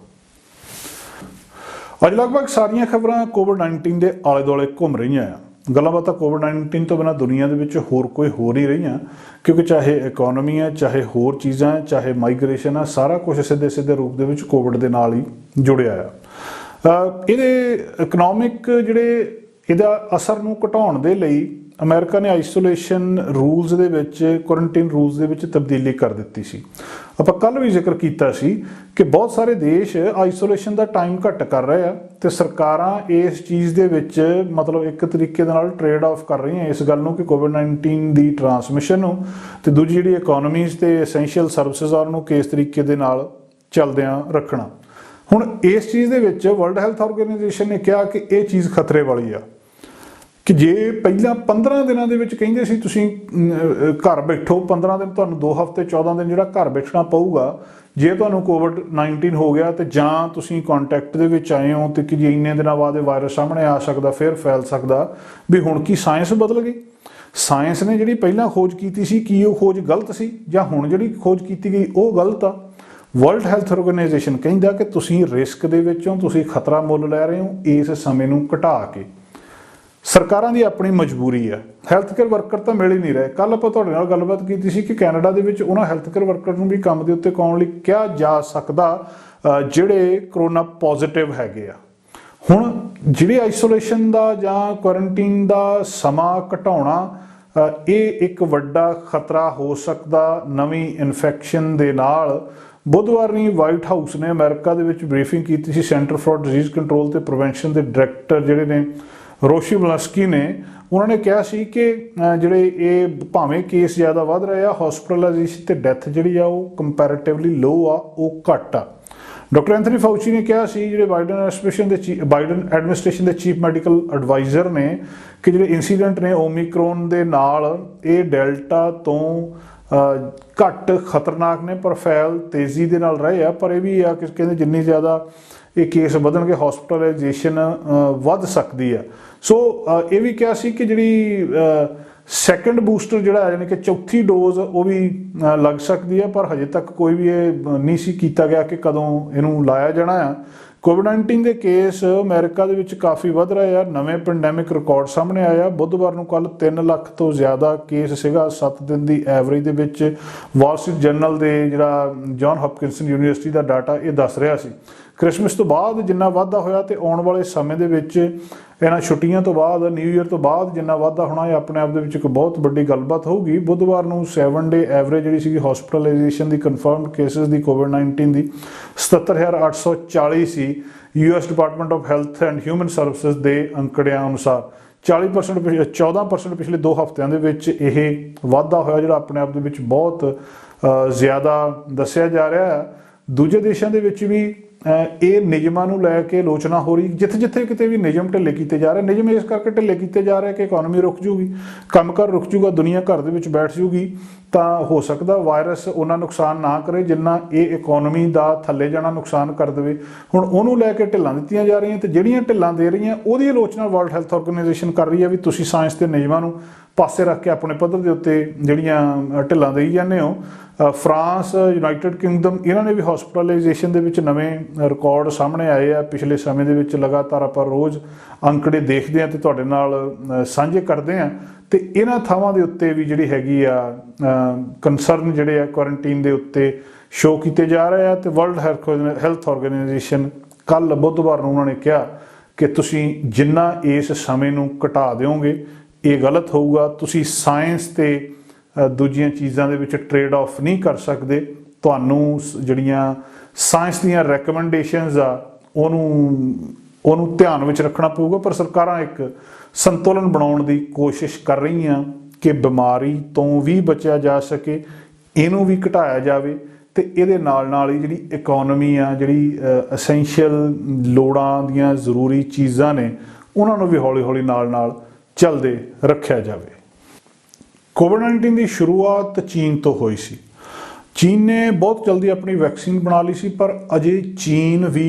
अज लगभग सारियां खबरां कोविड-19 के आले दुआले घूम रहीआं आ। गल्लां बातां कोविड-19 तो बिना दुनिया दे विच होर कोई हो नहीं रहीआं, क्योंकि चाहे इकोनॉमी है, चाहे होर चीज़ां है, चाहे माइग्रेशन है, सारा कुछ सीधे सीधे रूप दे विच कोविड दे नाल ही जुड़िया आ। इहदे इकनॉमिक जिहड़े इहदा असर नूं घटाउण दे लई अमेरिका ने आइसोलेशन रूल्स दे विच, क्वारंटीन रूल्स दे विच तब्दीली कर दित्ती सी। आपां कल भी जिक्र कीता सी कि बहुत सारे देश आइसोलेशन का टाइम घट कर रहे हैं तो सरकारां इस चीज़ दे विच मतलब एक तरीके दे नाल ट्रेड ऑफ कर रही हैं इस गल नूं कि कोविड-19 की ट्रांसमिशन नूं ते दूजी जिहड़ी इकोनॉमीज़ ते एसेंशियल सर्विसिज आ उहनूं किस तरीके दे नाल चलदियां रखना। हुण इस चीज़ दे विच वर्ल्ड हैल्थ ऑर्गेनाइजेशन ने कहा कि यह चीज़ खतरे वाली आ कि जे पहला 15 दिनों के विच कहिंदे सी तुसीं घर बैठो 15 दिन, तुहानूं 2 हफ्ते 14 दिन जिहड़ा घर बैठना पऊगा जे तुहानूं कोविड-19 हो गया तो जां तुसीं कॉन्टैक्ट दे विच आए हो तो कि जे इन्ने दिनों बाद वायरस सामने आ सकदा, फिर फैल सकदा। भी हुण की साइंस बदल गई? साइंस ने जिहड़ी पहलां खोज कीती सी की वो खोज गलत सी जां हुण जिहड़ी खोज कीती गई वो गलत आ? वर्ल्ड हैल्थ ऑर्गेनाइजेशन कहिंदा कि तुसीं रिस्क दे विचों तुसीं खतरा मुੱਲ लै रहे हो इस समय नूं घटा के। सरकारां दी अपनी मजबूरी है, हैल्थ केयर वर्कर तो मिल ही नहीं रहे। कल आपां तुहाडे नाल गलबात कीती सी कि कैनेडा दे विच उन्हां हैल्थ केयर वर्कर नूं भी काम दे उत्ते आउण लई किहा जा सकदा जिहड़े करोना पॉजिटिव हैगे आ। हुण जिहड़ी आइसोलेशन दा जां क्वारंटीन दा समां घटाउणा ये एक वड्डा खतरा हो सकदा नवीं इन्फैक्शन दे नाल। बुधवार नहीं वाइट हाउस ने अमेरिका दे विच ब्रीफिंग कीती सी। सेंटर फॉर डिजीज़ कंट्रोल ते प्रिवेंशन के डायरैक्टर जिहड़े ने रोशी वलस्की ने, उन्होंने कहा सी कि जिहड़े ये भावें केस ज़्यादा वध रहे हैं हॉस्पिटलाइजेशन ते डैथ जिहड़ी आ वो कंपैरेटिवली लो आ, वो घट आ। डॉक्टर एंथनी फाउची ने कहा सी जिहड़े बाइडन एडमिनिस्ट्रेशन के चीफ मैडिकल एडवाइज़र ने कि जिहड़े इंसीडेंट ने ओमिक्रोन दे नाल ये डेल्टा तो घट खतरनाक ने पर फैल तेज़ी दे नाल रहे आ। पर यह भी आ कि कहंदे जिन्नी ज़्यादा ये केस वधणगे हॉस्पिटलाइजेशन वध सकती है। सो ये भी कहा सी कि जिहड़ी सैकेंड बूस्टर जिहड़ा यानी कि चौथी डोज वो भी लग सकती है, पर हजे तक कोई भी ये नहीं सी कीता गया कि कदों इहनूं लाया जाना है। कोविड-19 के केस अमेरिका दे विच काफ़ी वध रहे हैं। नवें पेंडेमिक रिकॉर्ड सामने आया। बुधवार नूं कल 3 लाख तो ज़्यादा केस सीगा 7 दिन की एवरेज दे विच। वॉल स्ट्रीट जर्नल दे जिहड़ा जॉन हॉपकिंसन यूनीवर्सिटी का डाटा ये दस रहा सी क्रिसमस तो बाद जिन्ना वाधा होया तो आने वाले समय दे विच इन्हां छुट्टियां तो बाद न्यू ईयर तो बाद जिन्ना वाधा होना है अपने आप दे विच एक बहुत बड़ी गलबात होगी। बुधवार नूं 7 डे एवरेज जिहड़ी सीगी हॉस्पिटलाइजेशन की कन्फर्म्ड केसेस की कोविड-19 की 77,840 सी। US department of health and human services के अंकड़ियां अनुसार 40% 14% पिछले 2 हफ्तिਆਂ ਦੇ ਵਿੱਚ ਇਹ ਵਾਧਾ ਹੋਇਆ ਜਿਹੜਾ ਆਪਣੇ ਆਪ ਦੇ ਵਿੱਚ ਬਹੁਤ ਜ਼ਿਆਦਾ ਦੱਸਿਆ ਜਾ ਰਿਹਾ ਹੈ। ਦੂਜੇ ਦੇਸ਼ਾਂ ਦੇ ਵਿੱਚ ਵੀ ਇਹ ਨਿਯਮਾਂ ਨੂੰ ਲੈ ਕੇ ਆਲੋਚਨਾ ਹੋ ਰਹੀ, ਜਿੱਥੇ ਜਿੱਥੇ ਕਿਤੇ ਵੀ ਨਿਯਮ ਢਿੱਲੇ ਕੀਤੇ ਜਾ ਰਹੇ। ਨਿਯਮ ਇਸ ਕਰਕੇ ਢਿੱਲੇ ਕੀਤੇ ਜਾ ਰਹੇ ਕਿ ਇਕਨੋਮੀ ਰੁਕ ਜੂਗੀ, ਕੰਮਕਾਰ ਰੁਕ ਜੂਗਾ, ਦੁਨੀਆ ਘਰ ਦੇ ਵਿੱਚ ਬੈਠ ਜੂਗੀ ਤਾਂ ਹੋ ਸਕਦਾ ਵਾਇਰਸ ਉਹਨਾਂ ਨੁਕਸਾਨ ਨਾ ਕਰੇ ਜਿੰਨਾ ਇਹ ਇਕਨੋਮੀ ਦਾ ਥੱਲੇ ਜਾਣਾ ਨੁਕਸਾਨ ਕਰ ਦੇਵੇ। ਹੁਣ ਉਹਨੂੰ ਲੈ ਕੇ ਢਿੱਲਾਂ ਦਿੱਤੀਆਂ ਜਾ ਰਹੀਆਂ ਤੇ ਜਿਹੜੀਆਂ ਢਿੱਲਾਂ ਦੇ ਰਹੀਆਂ ਉਹਦੀ ਆਲੋਚਨਾ ਵਰਲਡ ਹੈਲਥ ਆਰਗੇਨਾਈਜੇਸ਼ਨ ਕਰ ਰਹੀ ਹੈ ਵੀ ਤੁਸੀਂ ਸਾਇੰਸ ਦੇ ਨਿਯਮਾਂ ਨੂੰ ਪਾਸੇ ਰੱਖ ਕੇ ਆਪਣੇ ਪੱਧਰ ਦੇ ਉੱਤੇ ਜਿਹੜੀਆਂ ਢਿੱਲਾਂ ਦੇਈ ਜਾਂਦੇ ਹੋ। फ्रांस यूनाइटेड किंगडम इन्होंने भी हॉस्पिटलाइजेशन ਦੇ ਵਿੱਚ ਨਵੇਂ ਰਿਕਾਰਡ ਸਾਹਮਣੇ ਆਏ ਆ ਪਿਛਲੇ ਸਮੇਂ ਦੇ ਵਿੱਚ। ਲਗਾਤਾਰ ਆਪਾਂ ਰੋਜ਼ ਅੰਕੜੇ ਦੇਖਦੇ ਆ ਤੇ ਤੁਹਾਡੇ ਨਾਲ ਸਾਂਝੇ ਕਰਦੇ ਆ ਤੇ ਇਹਨਾਂ ਥਾਵਾਂ ਦੇ ਉੱਤੇ ਵੀ ਜਿਹੜੀ ਹੈਗੀ ਆ ਕੰਸਰਨ ਜਿਹੜੇ ਆ ਕੁਆਰੰਟੀਨ ਦੇ ਉੱਤੇ ਸ਼ੋ ਕੀਤੇ ਜਾ ਰਹੇ ਆ। ਤੇ ਵਰਲਡ ਹੈਲਥ ਆਰਗੇਨਾਈਜੇਸ਼ਨ ਕੱਲ ਬੁੱਧਵਾਰ ਨੂੰ ਉਹਨਾਂ ਨੇ ਕਿਹਾ ਕਿ ਤੁਸੀਂ ਜਿੰਨਾ ਇਸ ਸਮੇਂ ਨੂੰ ਘਟਾ ਦਿਓਗੇ ਇਹ ਗਲਤ ਹੋਊਗਾ। ਤੁਸੀਂ ਸਾਇੰਸ ਤੇ ਦੂਜੀਆਂ ਚੀਜ਼ਾਂ ਦੇ ਵਿੱਚ ਟ੍ਰੇਡ ਆਫ ਨਹੀਂ ਕਰ ਸਕਦੇ। ਤੁਹਾਨੂੰ ਜਿਹੜੀਆਂ ਸਾਇੰਸ ਦੀਆਂ ਰეკਮੈਂਡੇਸ਼ਨਸ ਆ ਉਹਨੂੰ ਧਿਆਨ ਵਿੱਚ ਰੱਖਣਾ ਪਊਗਾ। ਪਰ ਸਰਕਾਰਾਂ ਇੱਕ ਸੰਤੁਲਨ ਬਣਾਉਣ ਦੀ ਕੋਸ਼ਿਸ਼ ਕਰ ਰਹੀਆਂ ਕਿ ਬਿਮਾਰੀ ਤੋਂ ਵੀ ਬਚਿਆ ਜਾ ਸਕੇ, ਇਹਨੂੰ ਵੀ ਘਟਾਇਆ ਜਾਵੇ ਤੇ ਇਹਦੇ ਨਾਲ ਹੀ ਜਿਹੜੀ ਇਕਨੋਮੀ ਆ, ਜਿਹੜੀ ਅਸੈਂਸ਼ੀਅਲ ਲੋੜਾਂ ਦੀਆਂ ਜ਼ਰੂਰੀ ਚੀਜ਼ਾਂ ਨੇ ਉਹਨਾਂ ਨੂੰ ਵੀ ਹੌਲੀ ਹੌਲੀ ਨਾਲ ਚੱਲਦੇ ਰੱਖਿਆ ਜਾਵੇ। कोविड-19 की शुरुआत चीन तो हुई सी। चीन ने बहुत जल्दी अपनी वैक्सीन बना ली सी, पर अजे चीन भी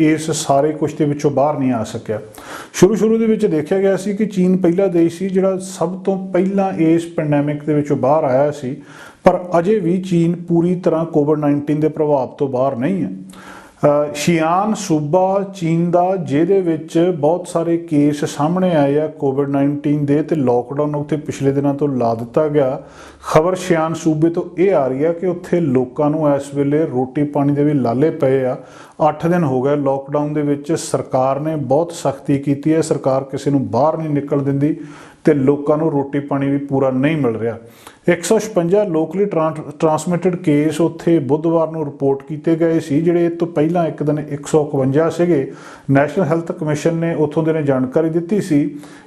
इस सारे कुछ के विचों बाहर नहीं आ सकिया। शुरू दे विच देखा गया सी कि चीन पहला देश सी जिहड़ा सब तो पहला इस पैंडेमिक दे विचों बाहर आया सी, पर अजे भी चीन पूरी तरह कोविड-19 के प्रभाव तो बाहर नहीं है। शियान सूबा चीन का जिहदे विच बहुत सारे केस सामने आए आ कोविड-19 दे, ते लॉकडाउन उत्थे पिछले दिनों तो ला दिता गया। खबर शियान सूबे तो ये आ रही है कि उत्थे लोकां नूं इस वेले रोटी पानी दे भी लाले पे आ। 8 दिन हो गए लॉकडाउन दे विच, सरकार ने बहुत सख्ती की है, सरकार किसी नूं बाहर नहीं निकल दिंदी ते लोकां नूं रोटी पानी भी पूरा नहीं मिल रहा। 156 लोकली ट्रांसमिटेड केस उत्थे बुधवार नूं रिपोर्ट किए गए सी, जिहड़े इस तो पहला एक दिन 151 सीगे। नैशनल हैल्थ कमिशन ने उत्थों दे जानकारी दित्ती सी।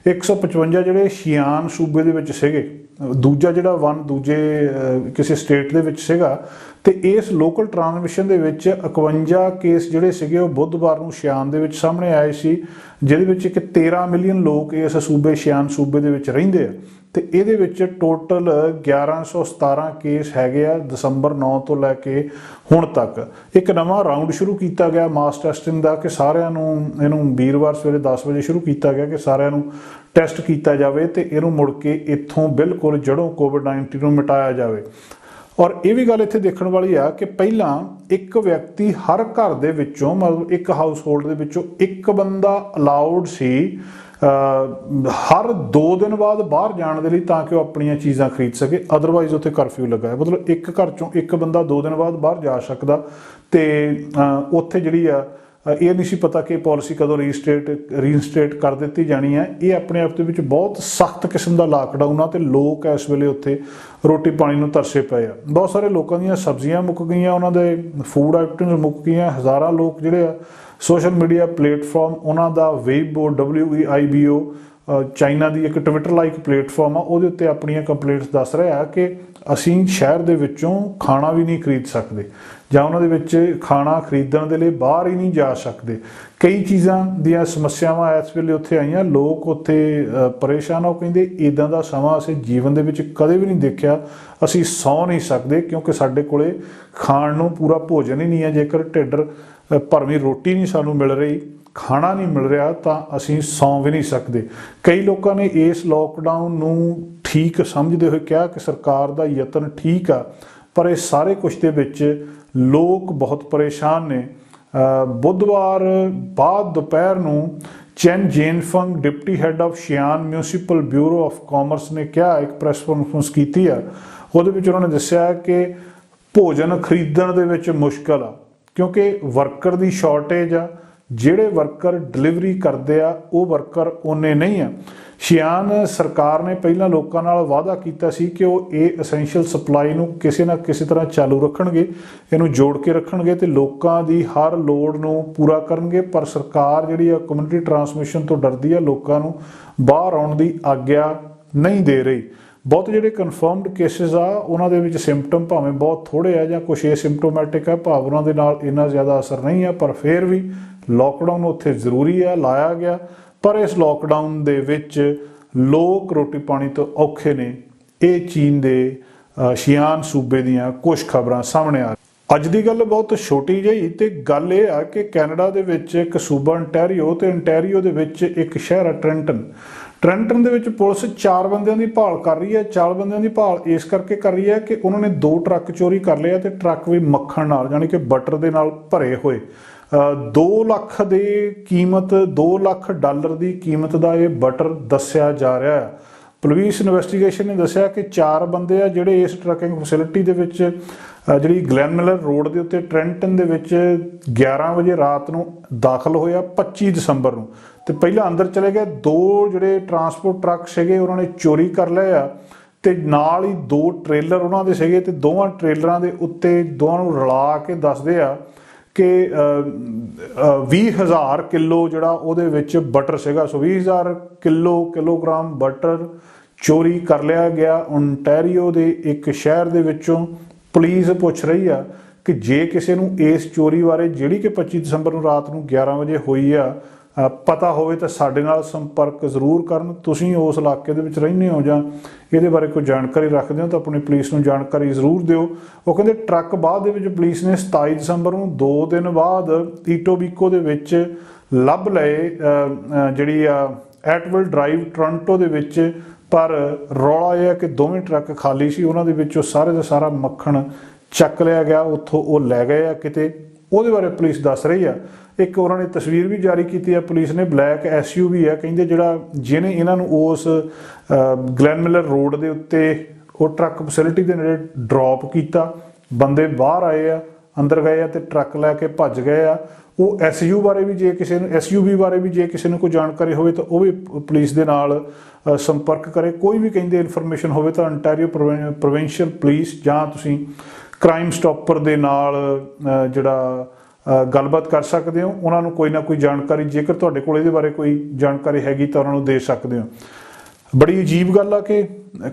155 जिहड़े शियान सूबे दे विच सीगे, दूजा जिहड़ा वन दूजे किसी स्टेट दे विच सीगा, ते इस लोकल ट्रांसमिशन दे विच 51 केस जिहड़े सीगे वो बुधवार नूं शियान दे विच सामने आए सी, जिहदे विच कि 13 मिलियन लोग इस सूबे शियान सूबे दे विच रहिंदे आ। ते इहदे विच टोटल 1117 केस हैगे आ दसंबर 9 तो लैके हुण तक। एक नवां राउंड शुरू किया गया मास टैसटिंग का कि सारिਆਂ ਨੂੰ ਇਹਨੂੰ ਵੀਰਵਾਰ सवेरे 10 बजे शुरू किया गया कि सारिਆਂ ਨੂੰ टैसट किया जाए तो ਇਹਨੂੰ मुड़ के इत्थों बिल्कुल जड़ों कोविड-19 ਨੂੰ मिटाया जाए। और ये भी गल इत्थे देखण वाली आ कि पहला एक व्यक्ति हर घर दे विचों मतलब एक हाउस होल्ड दे विचों एक बंदा अलाउड सी हर 2 दिन बाद बाहर जाने के लिए, ताकि वह अपन चीज़ां खरीद सके। अदरवाइज उत्थे करफ्यू लगा है, मतलब एक घर चों एक बंदा 2 दिन बाद बाहर जा सकता। तो उत्थे जिहड़ी आ ये नहीं सी पता कि पॉलिसी कदों रीइंस्टेट कर दी जानी है। ये अपने आप के बहुत सख्त किस्म का लॉकडाउन आ, तो लोग इस वेले उत्थे रोटी पानी नूं तरसे पे आ। बहुत सारे लोगों दी सब्जियां मुक गई, उन्होंने फूड आइटम्स मुक गई। हज़ारां लोग जिहड़े आ सोशल मीडिया प्लेटफॉर्म उन्होंने वेबो WEIBO चाइना की एक ट्विटर लाइक प्लेटफॉर्म आ, उहदे उत्ते अपनियां कंप्लेंट्स दस रहा है कि असीं शहर दे विचों खाना भी नहीं खरीद सकते, जां उन्हां दे विच खाना खरीदण दे लई बाहर ही नहीं जा सकते। कई चीज़ां दीयां समस्यावां इस वेले उत्थे आईयां, लोग उत्थे परेशान हो। कहिंदे इदां दा समां असीं जीवन दे विच कदे भी नहीं देखिया, असीं सौ नहीं सकते क्योंकि साडे कोले खाण नूं पूरा भोजन ही नहीं है। जेकर ढिड भरवीं रोटी नहीं सानूं मिल रही, खाना नहीं मिल रहा, तो असीं सौ भी नहीं सकते। कई लोगों ने इस लॉकडाउन नूं ठीक समझते हुए कहा कि सरकार का यतन ठीक आ, पर इस सारे कुछ के विच लोग बहुत परेशान ने। बुधवार बाद दोपहर नूं Chen Zhenfeng deputy head of Xi'an Municipal Bureau of Commerce ने क्या एक प्रैस कॉन्फ्रेंस की है। उहदे विच उन्होंने दस्सिया कि भोजन खरीदण दे विच मुश्किल आ, क्योंकि वर्कर की शॉर्टेज आ। ਜਿਹੜੇ वर्कर डिलीवरी करते आ वो वर्कर उन्ने नहीं आ। शियान सरकार ने पहला लोगों नाल वादा किया सी कि वो ये असैंशियल सप्लाई नूं किसी ना किसी तरह चालू रखणगे, इनू जोड़ के रखणगे ते लोगों की हर लोड़ नूं पूरा करनगे। पर सरकार जिहड़ी आ कम्यूनिटी ट्रांसमिशन तो डरदी आ, लोगों नूं बाहर आउण दी आग्या नहीं दे रही। बहुत जिहड़े कन्फर्मड केसिस आ उन्हां दे विच सिम्पटम भावें बहुत थोड़े आ जां कुछ एसिम्पटोमैटिक आ, भाव उन्हां दे नाल इन्ना ज़्यादा असर नहीं है, पर फिर भी लॉकडाउन उत्थे जरूरी है, लाया गया। पर इस लॉकडाउन दे विच लोग रोटी पानी तो औखे ने। ये चीन दे शियान सूबे दीयां कुछ खबरां सामने आ रही। अज दी गल बहुत छोटी जी, तो गल ये आ कि कैनेडा दे विच एक सूबा अंटैरियो, तो अंटैरियो दे विच एक शहर है ट्रेंटन दे विच पुलिस 4 बंदियां दी भाल कर रही है। 4 बंदियां दी भाल इस करके कर रही है कि उन्होंने 2 ट्रक चोरी कर लिया, तो ट्रक भी मक्खण नाल यानी कि बटर दे नाल भरे हुए। 2 ਲੱਖ ਦੀ कीमत, $2 ਲੱਖ ਦੀ कीमत का यह बटर दस्या जा रहा है। पुलिस इन्वेस्टिगेशन ने दस्या कि 4 बंदे आ जिहड़े इस ट्रकिंग फैसिलिटी दे विच जिहड़ी ग्लैनमिलर रोड के उत्ते ट्रेंटन दे विच 11 बजे रात नूं दाखल होया 25 दसंबर नूं। ते पहला अंदर चले गए। 2 जिहड़े ट्रांसपोर्ट ट्रक सीगे उन्होंने चोरी कर लिया, ते नाल ही 2 ट्रेलर उन्हां दे सीगे, ते दोवां ट्रेलरां दे उत्ते दोवां नूं रला के दसदे आ कि 20,000 किलो जिहड़ा उहदे विच बटर सीगा। सो 20,000 किलोग्राम बटर चोरी कर लिया गया ओंटारियो दे एक शहर दे विचों। पुलिस पुछ रही है कि जे किसी नूं इस चोरी बारे जिहड़ी कि 25 दसंबर नूं रात नूं 11 बजे हुई आ ਪਤਾ ਹੋਵੇ ਤਾਂ ਸਾਡੇ ਨਾਲ ਸੰਪਰਕ ਜ਼ਰੂਰ ਕਰਨ। ਤੁਸੀਂ ਉਸ ਇਲਾਕੇ ਦੇ ਵਿੱਚ ਰਹਿੰਦੇ ਹੋ ਜਾਂ ਇਹਦੇ ਬਾਰੇ ਕੋਈ ਜਾਣਕਾਰੀ ਰੱਖਦੇ ਹੋ ਤਾਂ ਆਪਣੀ ਪੁਲਿਸ ਨੂੰ ਜਾਣਕਾਰੀ ਜ਼ਰੂਰ ਦਿਓ। ਉਹ ਕਹਿੰਦੇ ਟਰੱਕ ਬਾਅਦ ਦੇ ਵਿੱਚ ਪੁਲਿਸ ਨੇ 27 ਦਸੰਬਰ ਨੂੰ 2 ਦਿਨ ਬਾਅਦ ਈਟੋਬੀਕੋ ਦੇ ਵਿੱਚ ਲੱਭ ਲਏ, ਜਿਹੜੀ ਆ ਐਟਵਿਲ ਡਰਾਈਵ ਟੋਰਾਂਟੋ ਦੇ ਵਿੱਚ। ਪਰ ਰੌਲਾ ਇਹ ਹੈ ਕਿ ਦੋਵੇਂ ਟਰੱਕ ਖਾਲੀ ਸੀ, ਉਹਨਾਂ ਦੇ ਵਿੱਚੋਂ ਸਾਰੇ ਦਾ ਸਾਰਾ ਮੱਖਣ ਚੱਕ ਲਿਆ ਗਿਆ, ਉੱਥੋਂ ਉਹ ਲੈ ਗਏ ਆ ਕਿਤੇ। ਉਹਦੇ ਬਾਰੇ ਪੁਲਿਸ ਦੱਸ ਰਹੀ ਆ। ਇੱਕ ਉਹਨਾਂ ਨੇ ਤਸਵੀਰ ਵੀ ਜਾਰੀ ਕੀਤੀ ਹੈ ਪੁਲਿਸ ਨੇ, ਬਲੈਕ SUV ਹੈ ਕਹਿੰਦੇ, ਜਿਹੜਾ ਜਿਹਨੇ ਇਹਨਾਂ ਨੂੰ ਉਸ ਗਲੈਨਮਿਲਰ ਰੋਡ ਦੇ ਉੱਤੇ ਉਹ ਟਰੱਕ ਫੈਸਿਲਿਟੀ ਦੇ ਨੇੜੇ ਡ੍ਰੌਪ ਕੀਤਾ। ਬੰਦੇ ਬਾਹਰ ਆਏ ਆ, ਅੰਦਰ ਗਏ ਆ ਤੇ ਟਰੱਕ ਲੈ ਕੇ ਭੱਜ ਗਏ ਆ। ਉਹ SUV ਬਾਰੇ ਵੀ ਜੇ ਕਿਸੇ ਨੂੰ ਕੋਈ ਜਾਣਕਾਰੀ ਹੋਵੇ ਤਾਂ ਉਹ ਵੀ ਪੁਲਿਸ ਦੇ ਨਾਲ ਸੰਪਰਕ ਕਰੇ। ਕੋਈ ਵੀ ਕਹਿੰਦੇ ਇਨਫੋਰਮੇਸ਼ਨ ਹੋਵੇ ਤਾਂ ਅੰਟਾਰੀਓ ਪ੍ਰੋਵਿੰਸ਼ੀਅਲ ਪੁਲਿਸ ਜਾਂ ਤੁਸੀਂ ਕ੍ਰਾਈਮ ਸਟਾਪਰ ਦੇ ਨਾਲ ਜਿਹੜਾ ਗੱਲਬਾਤ ਕਰ ਸਕਦੇ ਹੋ। ਉਹਨਾਂ ਨੂੰ ਕੋਈ ਨਾ ਕੋਈ ਜਾਣਕਾਰੀ, ਜੇਕਰ ਤੁਹਾਡੇ ਕੋਲ ਇਹਦੇ ਬਾਰੇ ਕੋਈ ਜਾਣਕਾਰੀ ਹੈਗੀ ਤਾਂ ਉਹਨਾਂ ਨੂੰ ਦੇ ਸਕਦੇ ਹੋ। ਬੜੀ ਅਜੀਬ ਗੱਲ ਆ ਕਿ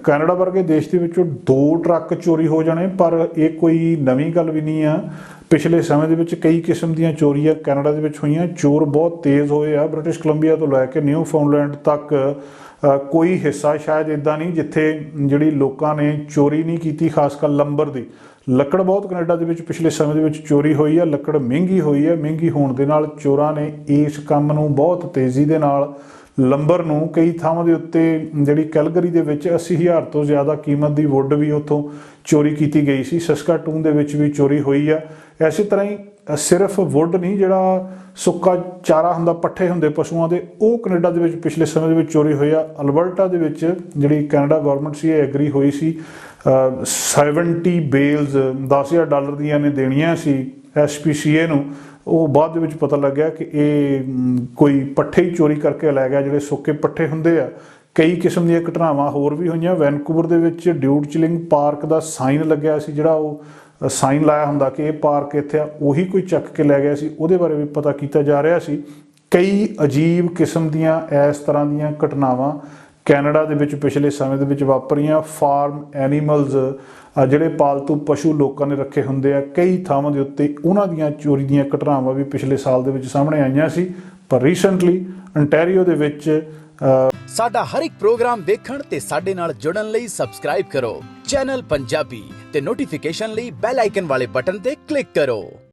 ਕੈਨੇਡਾ ਵਰਗੇ ਦੇਸ਼ ਦੇ ਵਿੱਚੋਂ 2 ਟਰੱਕ ਚੋਰੀ ਹੋ ਜਾਣੇ, ਪਰ ਇਹ ਕੋਈ ਨਵੀਂ ਗੱਲ ਵੀ ਨਹੀਂ ਆ। ਪਿਛਲੇ ਸਮੇਂ ਦੇ ਵਿੱਚ ਕਈ ਕਿਸਮ ਦੀਆਂ ਚੋਰੀਆਂ ਕੈਨੇਡਾ ਦੇ ਵਿੱਚ ਹੋਈਆਂ। ਚੋਰ ਬਹੁਤ ਤੇਜ਼ ਹੋਏ ਆ। ਬ੍ਰਿਟਿਸ਼ ਕੋਲੰਬੀਆ ਤੋਂ ਲੈ ਕੇ ਨਿਊ ਫਾਊਂਡਲੈਂਡ ਤੱਕ ਕੋਈ ਹਿੱਸਾ ਸ਼ਾਇਦ ਇੱਦਾਂ ਨਹੀਂ ਜਿੱਥੇ ਜਿਹੜੀ ਲੋਕਾਂ ਨੇ ਚੋਰੀ ਨਹੀਂ ਕੀਤੀ, ਖਾਸ ਕਰ ਲੰਬਰ ਦੀ। ਲੱਕੜ ਬਹੁਤ ਕੈਨੇਡਾ ਦੇ ਵਿੱਚ ਪਿਛਲੇ ਸਮੇਂ ਦੇ ਵਿੱਚ ਚੋਰੀ ਹੋਈ ਆ। ਲੱਕੜ ਮਹਿੰਗੀ ਹੋਈ ਹੈ। ਮਹਿੰਗੀ ਹੋਣ ਦੇ ਨਾਲ ਚੋਰਾਂ ਨੇ ਇਸ ਕੰਮ ਨੂੰ ਬਹੁਤ ਤੇਜ਼ੀ ਦੇ ਨਾਲ, ਲੰਬਰ ਨੂੰ, ਕਈ ਥਾਵਾਂ ਦੇ ਉੱਤੇ ਜਿਹੜੀ ਕੈਲਗਰੀ ਦੇ ਵਿੱਚ 80,000 ਤੋਂ ਜ਼ਿਆਦਾ ਕੀਮਤ ਦੀ ਵੁੱਡ ਵੀ ਉੱਥੋਂ ਚੋਰੀ ਕੀਤੀ ਗਈ ਸੀ। ਸਸਕਾਟੂਨ ਦੇ ਵਿੱਚ ਵੀ ਚੋਰੀ ਹੋਈ ਆ। ਇਸੇ ਤਰ੍ਹਾਂ ਹੀ ਸਿਰਫ ਵੁੱਡ ਨਹੀਂ, ਜਿਹੜਾ ਸੁੱਕਾ ਚਾਰਾ ਹੁੰਦਾ, ਪੱਠੇ ਹੁੰਦੇ ਪਸ਼ੂਆਂ ਦੇ, ਉਹ ਕੈਨੇਡਾ ਦੇ ਵਿੱਚ ਪਿਛਲੇ ਸਮੇਂ ਦੇ ਵਿੱਚ ਚੋਰੀ ਹੋਈ ਆ। ਅਲਬਰਟਾ ਦੇ ਵਿੱਚ ਜਿਹੜੀ ਕੈਨੇਡਾ ਗੌਰਮੈਂਟ ਸੀ ਇਹ ਐਗਰੀ ਹੋਈ ਸੀ 70 ਬੇਲਸ $10,000 ਦੀਆਂ ਨੇ ਦੇਣੀਆਂ ਸੀ SPCA ਨੂੰ। ਉਹ ਬਾਅਦ ਦੇ ਵਿੱਚ ਪਤਾ ਲੱਗਿਆ ਕਿ ਇਹ ਕੋਈ ਪੱਠੇ ਹੀ ਚੋਰੀ ਕਰਕੇ ਲੈ ਗਿਆ, ਜਿਹੜੇ ਸੁੱਕੇ ਪੱਠੇ ਹੁੰਦੇ ਆ। ਕਈ ਕਿਸਮ ਦੀਆਂ ਘਟਨਾਵਾਂ ਹੋਰ ਵੀ ਹੋਈਆਂ। ਵੈਨਕੂਵਰ ਦੇ ਵਿੱਚ ਡਿਊਡ ਚਿਲਿੰਗ ਪਾਰਕ ਦਾ ਸਾਈਨ ਲੱਗਿਆ ਸੀ, ਜਿਹੜਾ ਉਹ ਸਾਈਨ ਲਾਇਆ ਹੁੰਦਾ ਕਿ ਇਹ ਪਾਰਕ ਇੱਥੇ ਆ, ਉਹੀ ਕੋਈ ਚੱਕ ਕੇ ਲੈ ਗਿਆ ਸੀ। ਉਹਦੇ ਬਾਰੇ ਵੀ ਪਤਾ ਕੀਤਾ ਜਾ ਰਿਹਾ ਸੀ। ਕਈ ਅਜੀਬ ਕਿਸਮ ਦੀਆਂ ਇਸ ਤਰ੍ਹਾਂ ਦੀਆਂ ਘਟਨਾਵਾਂ ਕੈਨੇਡਾ ਦੇ ਵਿੱਚ ਪਿਛਲੇ ਸਮੇਂ ਦੇ ਵਿੱਚ ਵਾਪਰੀਆਂ। ਫਾਰਮ ਐਨੀਮਲਸ, ਜਿਹੜੇ ਪਾਲਤੂ ਪਸ਼ੂ ਲੋਕਾਂ ਨੇ ਰੱਖੇ ਹੁੰਦੇ ਆ, ਕਈ ਥਾਵਾਂ ਦੇ ਉੱਤੇ ਉਹਨਾਂ ਦੀਆਂ ਚੋਰੀ ਦੀਆਂ ਘਟਨਾਵਾਂ ਵੀ ਪਿਛਲੇ ਸਾਲ ਦੇ ਵਿੱਚ ਸਾਹਮਣੇ ਆਈਆਂ ਸੀ। ਪਰ ਰੀਸੈਂਟਲੀ ਅੰਟੈਰੀਓ ਦੇ ਵਿੱਚ ਸਾਡਾ ਹਰ ਇੱਕ ਪ੍ਰੋਗਰਾਮ ਦੇਖਣ ਤੇ ਸਾਡੇ ਨਾਲ ਜੁੜਨ ਲਈ ਸਬਸਕ੍ਰਾਈਬ ਕਰੋ ਚੈਨਲ ਪੰਜਾਬੀ ਤੇ ਨੋਟੀਫਿਕੇਸ਼ਨ ਲਈ ਬੈਲ ਆਈਕਨ ਵਾਲੇ ਬਟਨ ਤੇ ਕਲਿੱਕ ਕਰੋ।